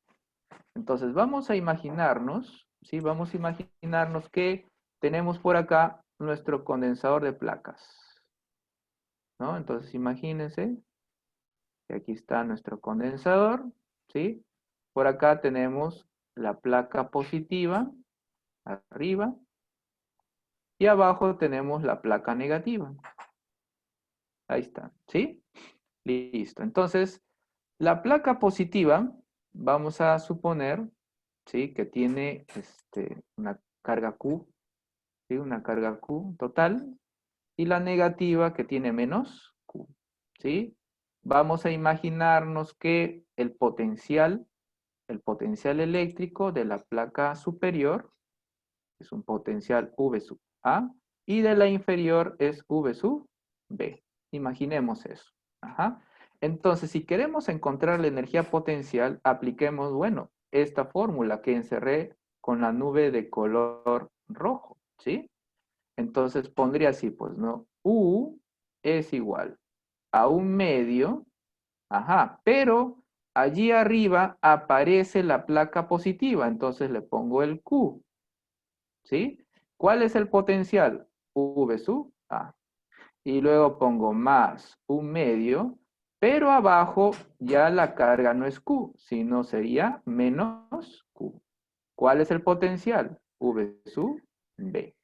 Entonces vamos a imaginarnos, ¿sí? Vamos a imaginarnos que tenemos por acá nuestro condensador de placas, ¿no? Entonces imagínense que aquí está nuestro condensador, ¿sí? Por acá tenemos la placa positiva, arriba, y abajo tenemos la placa negativa. Ahí está, ¿sí? Listo. Entonces, la placa positiva, vamos a suponer, ¿sí? Que tiene una carga Q, ¿sí? Una carga Q total, y la negativa que tiene menos Q, ¿sí? Vamos a imaginarnos que el potencial eléctrico de la placa superior es un potencial V sub A, y de la inferior es V sub B. Imaginemos eso. Ajá. Entonces, si queremos encontrar la energía potencial, apliquemos, bueno, esta fórmula que encerré con la nube de color rojo, ¿sí? Entonces pondría así, pues, ¿no? U es igual a un medio, ajá, pero allí arriba aparece la placa positiva, entonces le pongo el Q, ¿sí? ¿Cuál es el potencial? V sub A. Y luego pongo más un medio, pero abajo ya la carga no es Q, sino sería menos Q. ¿Cuál es el potencial? V sub B.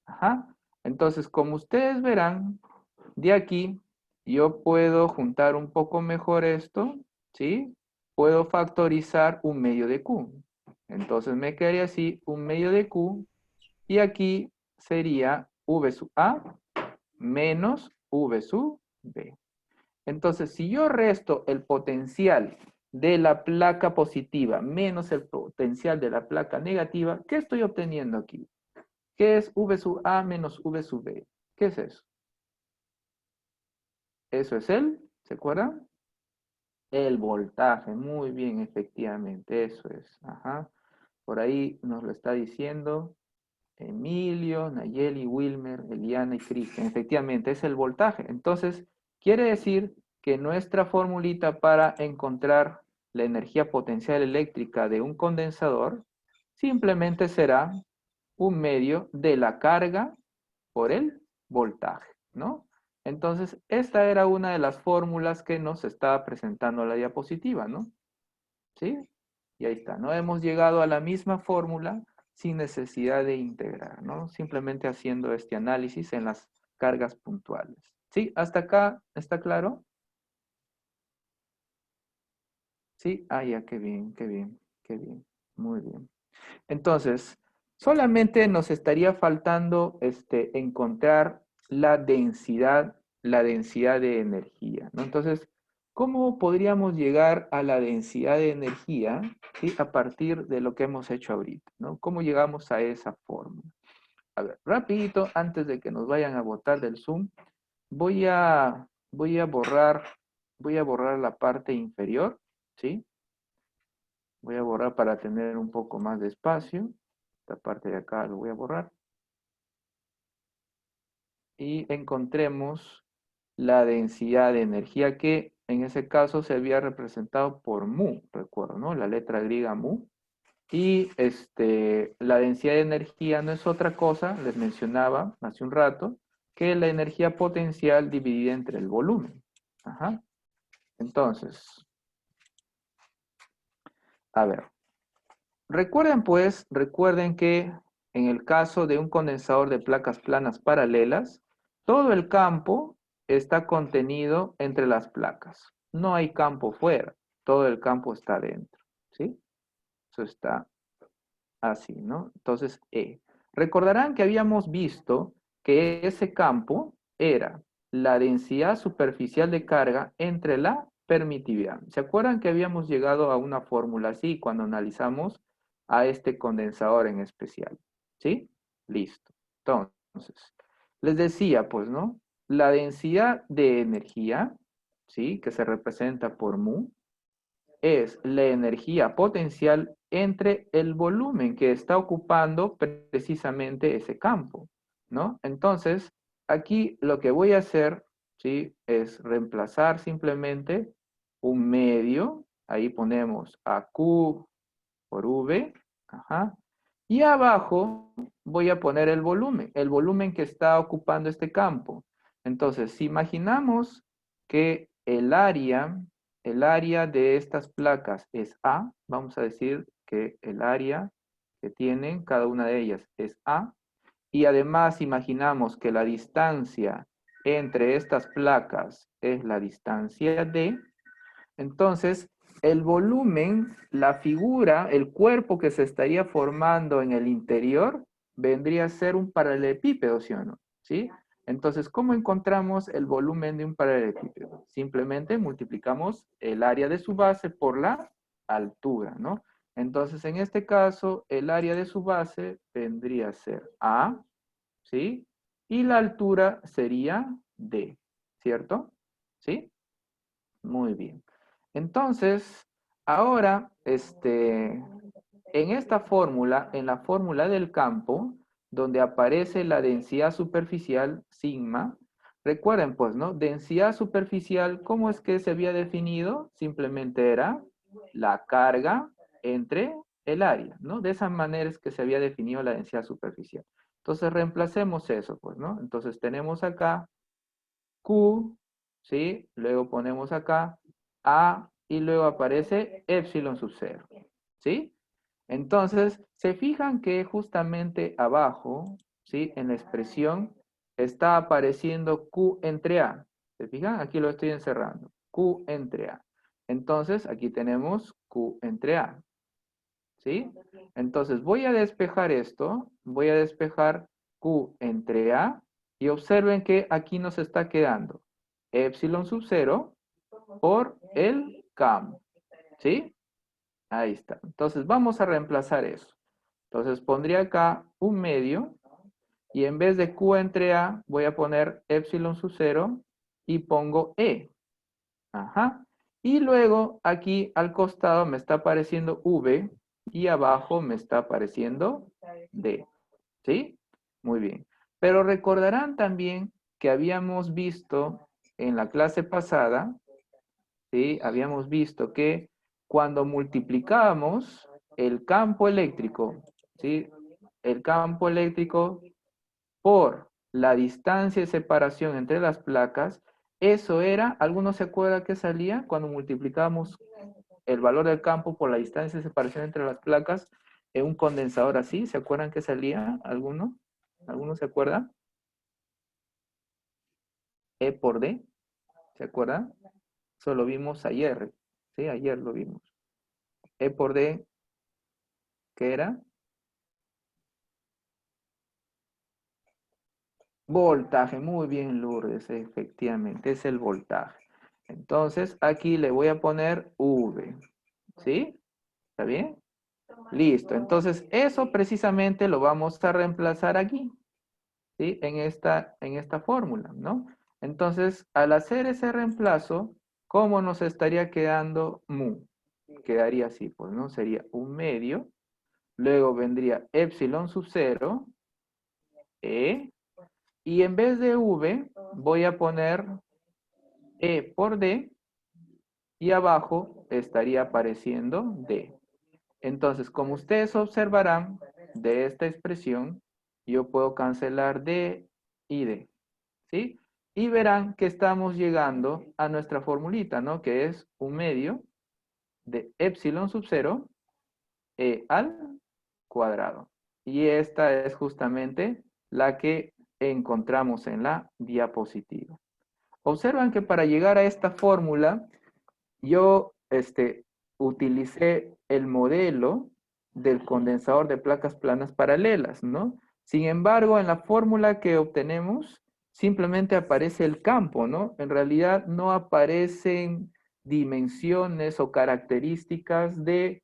Ajá. Entonces, como ustedes verán, de aquí yo puedo juntar un poco mejor esto, ¿sí? Puedo factorizar un medio de Q. Entonces me quedaría así, un medio de Q, y aquí sería V sub A menos V sub B. Entonces, si yo resto el potencial de la placa positiva menos el potencial de la placa negativa, ¿qué estoy obteniendo aquí? ¿Qué es V sub A menos V sub B? ¿Qué es eso? Eso es ¿se acuerdan? El voltaje, muy bien, efectivamente, eso es. Ajá. Por ahí nos lo está diciendo Emilio, Nayeli, Wilmer, Eliana y Cristian. Efectivamente, es el voltaje. Entonces, quiere decir que nuestra formulita para encontrar la energía potencial eléctrica de un condensador simplemente será un medio de la carga por el voltaje, ¿no? Entonces, esta era una de las fórmulas que nos estaba presentando la diapositiva, ¿no? ¿Sí? Y ahí está, ¿no? Hemos llegado a la misma fórmula sin necesidad de integrar, ¿no? Simplemente haciendo este análisis en las cargas puntuales. ¿Sí? ¿Hasta acá está claro? Sí, ah, ya, qué bien, qué bien, qué bien. Muy bien. Entonces, solamente nos estaría faltando encontrar la densidad de energía, ¿no? Entonces, ¿cómo podríamos llegar a la densidad de energía, ¿sí? A partir de lo que hemos hecho ahorita, ¿no? ¿Cómo llegamos a esa fórmula? A ver, rapidito, antes de que nos vayan a botar del Zoom, voy a borrar la parte inferior, ¿sí? Voy a borrar para tener un poco más de espacio. Esta parte de acá lo voy a borrar. Y encontremos la densidad de energía que en ese caso se había representado por mu, recuerdo, ¿no? La letra griega mu. Y la densidad de energía no es otra cosa, les mencionaba hace un rato, que la energía potencial dividida entre el volumen. Ajá. Entonces, a ver, recuerden que en el caso de un condensador de placas planas paralelas, todo el campo está contenido entre las placas. No hay campo fuera, todo el campo está dentro, ¿sí? Eso está así, ¿no? Entonces, E. Recordarán que habíamos visto que ese campo era la densidad superficial de carga entre la permitividad. ¿Se acuerdan que habíamos llegado a una fórmula así cuando analizamos a este condensador en especial? ¿Sí? Listo. Entonces, les decía, pues, ¿no? La densidad de energía, ¿sí? Que se representa por mu, es la energía potencial entre el volumen que está ocupando precisamente ese campo, ¿no? Entonces, aquí lo que voy a hacer, ¿sí? Es reemplazar simplemente un medio, ahí ponemos a Q por V, ajá, y abajo voy a poner el volumen que está ocupando este campo. Entonces, si imaginamos que el área de estas placas es A, vamos a decir que el área que tienen cada una de ellas es A, y además imaginamos que la distancia entre estas placas es la distancia D, entonces, el volumen, la figura, el cuerpo que se estaría formando en el interior, vendría a ser un paralelepípedo, ¿sí o no? ¿Sí? Entonces, ¿cómo encontramos el volumen de un paralelepípedo? Simplemente multiplicamos el área de su base por la altura, ¿no? Entonces, en este caso, el área de su base vendría a ser A, ¿sí? Y la altura sería D, ¿cierto? ¿Sí? Muy bien. Entonces, ahora, en esta fórmula, en la fórmula del campo, donde aparece la densidad superficial, sigma, recuerden pues, ¿no? Densidad superficial, ¿cómo es que se había definido? Simplemente era la carga entre el área, ¿no? De esa manera es que se había definido la densidad superficial. Entonces, reemplacemos eso, pues, ¿no? Entonces, tenemos acá Q, ¿sí? Luego ponemos acá A y luego aparece epsilon sub 0, ¿sí? Entonces, se fijan que justamente abajo, ¿sí? En la expresión está apareciendo Q entre A. ¿Se fijan? Aquí lo estoy encerrando. Q entre A. Entonces, aquí tenemos Q entre A, ¿sí? Entonces, voy a despejar esto. Voy a despejar Q entre A. Y observen que aquí nos está quedando epsilon sub 0 por el campo, ¿sí? Ahí está. Entonces vamos a reemplazar eso. Entonces pondría acá un medio y en vez de Q entre A voy a poner epsilon sub 0 y pongo E. Ajá. Y luego aquí al costado me está apareciendo V y abajo me está apareciendo D. ¿Sí? Muy bien. Pero recordarán también que habíamos visto en la clase pasada, ¿sí? Habíamos visto que cuando multiplicábamos el campo eléctrico, ¿sí? El campo eléctrico por la distancia de separación entre las placas, eso era, ¿alguno se acuerda que salía cuando multiplicábamos el valor del campo por la distancia de separación entre las placas en un condensador así? ¿Se acuerdan que salía alguno? ¿Alguno se acuerda? E por D, ¿se acuerdan? Eso lo vimos ayer, ¿sí? Ayer lo vimos. E por D, ¿qué era? Voltaje, muy bien, Lourdes, efectivamente, es el voltaje. Entonces, aquí le voy a poner V, ¿sí? ¿Está bien? Listo, entonces eso precisamente lo vamos a reemplazar aquí, ¿sí? En esta fórmula, ¿no? Entonces, al hacer ese reemplazo, ¿cómo nos estaría quedando mu? Quedaría así, pues, ¿no? Sería un medio, luego vendría epsilon sub 0, E, y en vez de V, voy a poner E por D, y abajo estaría apareciendo D. Entonces, como ustedes observarán de esta expresión, yo puedo cancelar D y D, ¿sí? Y verán que estamos llegando a nuestra formulita, ¿no? Que es un medio de epsilon sub 0 E al cuadrado. Y esta es justamente la que encontramos en la diapositiva. Observan que para llegar a esta fórmula, yo utilicé el modelo del condensador de placas planas paralelas, ¿no? Sin embargo, en la fórmula que obtenemos, simplemente aparece el campo, ¿no? En realidad no aparecen dimensiones o características de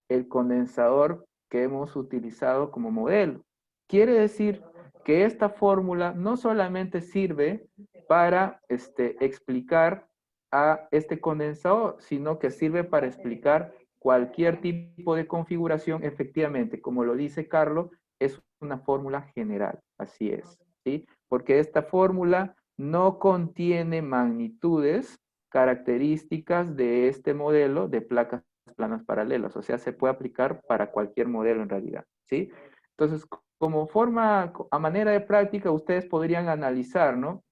el condensador que hemos utilizado como modelo. Quiere decir que esta fórmula no solamente sirve para explicar a este condensador, sino que sirve para explicar cualquier tipo de configuración. Efectivamente, como lo dice Carlos, es una fórmula general, así es, ¿sí? Porque esta fórmula no contiene magnitudes características de este modelo de placas planas paralelas, o sea, se puede aplicar para cualquier modelo en realidad, ¿sí? Entonces, como forma, a manera de práctica, ustedes podrían analizar, ¿no?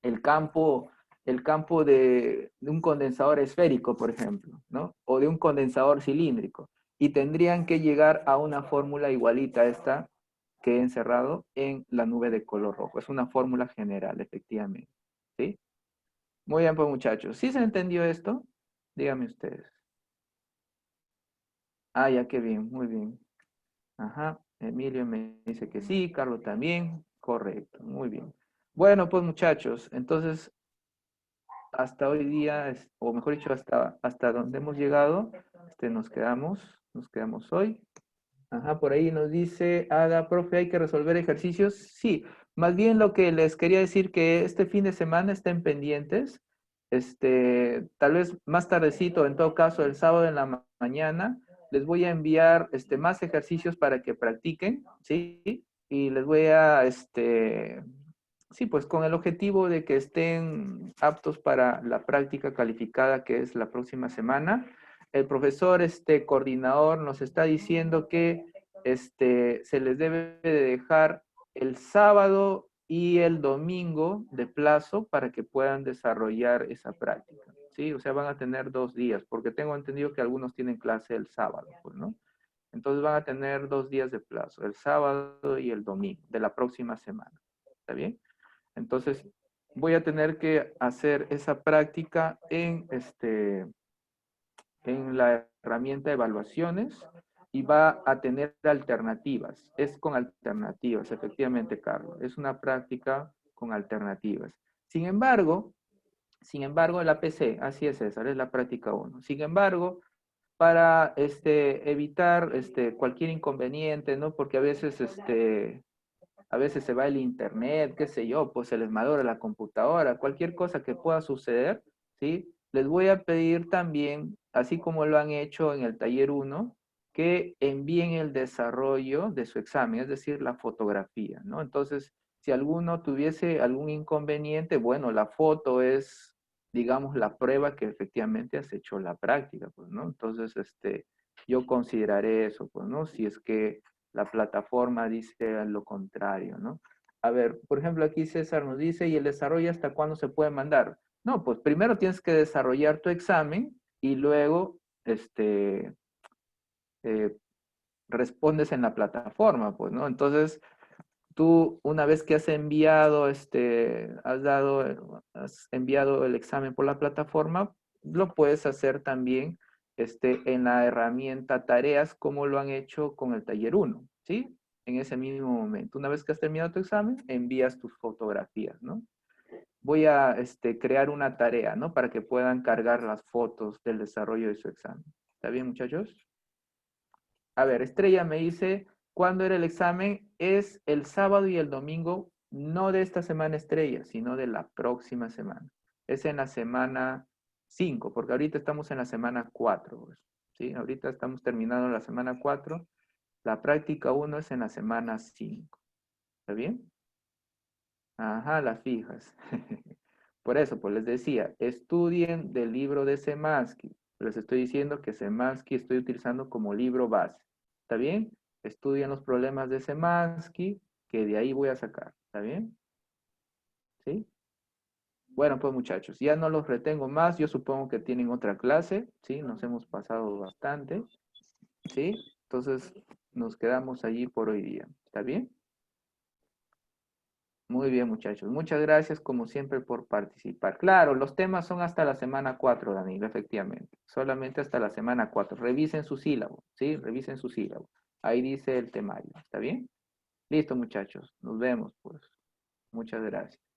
El campo, el campo de un condensador esférico, por ejemplo, ¿no? O de un condensador cilíndrico, y tendrían que llegar a una fórmula igualita a esta que he encerrado en la nube de color rojo. Es una fórmula general, efectivamente, ¿sí? Muy bien, pues muchachos, ¿sí se entendió esto? Díganme ustedes. Ah, ya, qué bien, muy bien. Ajá, Emilio me dice que sí, Carlos también. Correcto, muy bien. Bueno, pues muchachos, entonces hasta hoy día, o mejor dicho, hasta donde hemos llegado, nos quedamos hoy. Ajá, por ahí nos dice, Ada, profe, hay que resolver ejercicios. Sí, más bien lo que les quería decir que este fin de semana estén pendientes. Tal vez más tardecito, en todo caso, el sábado en la mañana, les voy a enviar más ejercicios para que practiquen, ¿sí? Y les voy a, sí, pues con el objetivo de que estén aptos para la práctica calificada que es la próxima semana. El profesor, coordinador, nos está diciendo que se les debe de dejar el sábado y el domingo de plazo para que puedan desarrollar esa práctica, ¿sí? O sea, van a tener 2 días, porque tengo entendido que algunos tienen clase el sábado, pues, ¿no? Entonces van a tener 2 días de plazo, el sábado y el domingo de la próxima semana, ¿está bien? Entonces, voy a tener que hacer esa práctica en la herramienta de evaluaciones y va a tener alternativas. Es con alternativas, efectivamente, Carlos. Es una práctica con alternativas. Sin embargo, la PC, así es, César, es la práctica 1. Sin embargo, para evitar cualquier inconveniente, ¿no? Porque a veces se va el internet, qué sé yo, pues se les malora la computadora, cualquier cosa que pueda suceder, ¿sí? Les voy a pedir también, así como lo han hecho en el taller 1, que envíen el desarrollo de su examen, es decir, la fotografía, ¿no? Entonces, si alguno tuviese algún inconveniente, bueno, la foto es, digamos, la prueba que efectivamente has hecho la práctica, pues, ¿no? Entonces, yo consideraré eso, pues, ¿no? Si es que la plataforma dice lo contrario, ¿no? A ver, por ejemplo, aquí César nos dice, ¿y el desarrollo hasta cuándo se puede mandar? No, pues primero tienes que desarrollar tu examen y luego, eh, respondes en la plataforma, pues, ¿no? Entonces, tú una vez que has enviado, has enviado el examen por la plataforma, lo puedes hacer también, en la herramienta tareas, como lo han hecho con el taller uno, ¿sí? En ese mismo momento. Una vez que has terminado tu examen, envías tus fotografías, ¿no? Voy a, crear una tarea, ¿no? Para que puedan cargar las fotos del desarrollo de su examen. ¿Está bien, muchachos? A ver, Estrella me dice, ¿cuándo era el examen? Es el sábado y el domingo, no de esta semana Estrella, sino de la próxima semana. Es en la semana 5, porque ahorita estamos en la semana 4, pues, ¿sí? Ahorita estamos terminando la semana 4. La práctica uno es en la semana 5. ¿Está bien? Ajá, las fijas. Por eso, pues les decía, estudien del libro de Semansky. Les estoy diciendo que Semansky estoy utilizando como libro base. ¿Está bien? Estudien los problemas de Semansky, que de ahí voy a sacar. ¿Está bien? ¿Sí? Bueno, pues muchachos, ya no los retengo más. Yo supongo que tienen otra clase, ¿sí? Nos hemos pasado bastante, ¿sí? Entonces, nos quedamos allí por hoy día. ¿Está bien? Muy bien, muchachos. Muchas gracias, como siempre, por participar. Claro, los temas son hasta la semana 4, Danilo, efectivamente. Solamente hasta la semana 4. Revisen su sílabo, ¿sí? Revisen su sílabo. Ahí dice el temario. ¿Está bien? Listo, muchachos. Nos vemos, pues. Muchas gracias.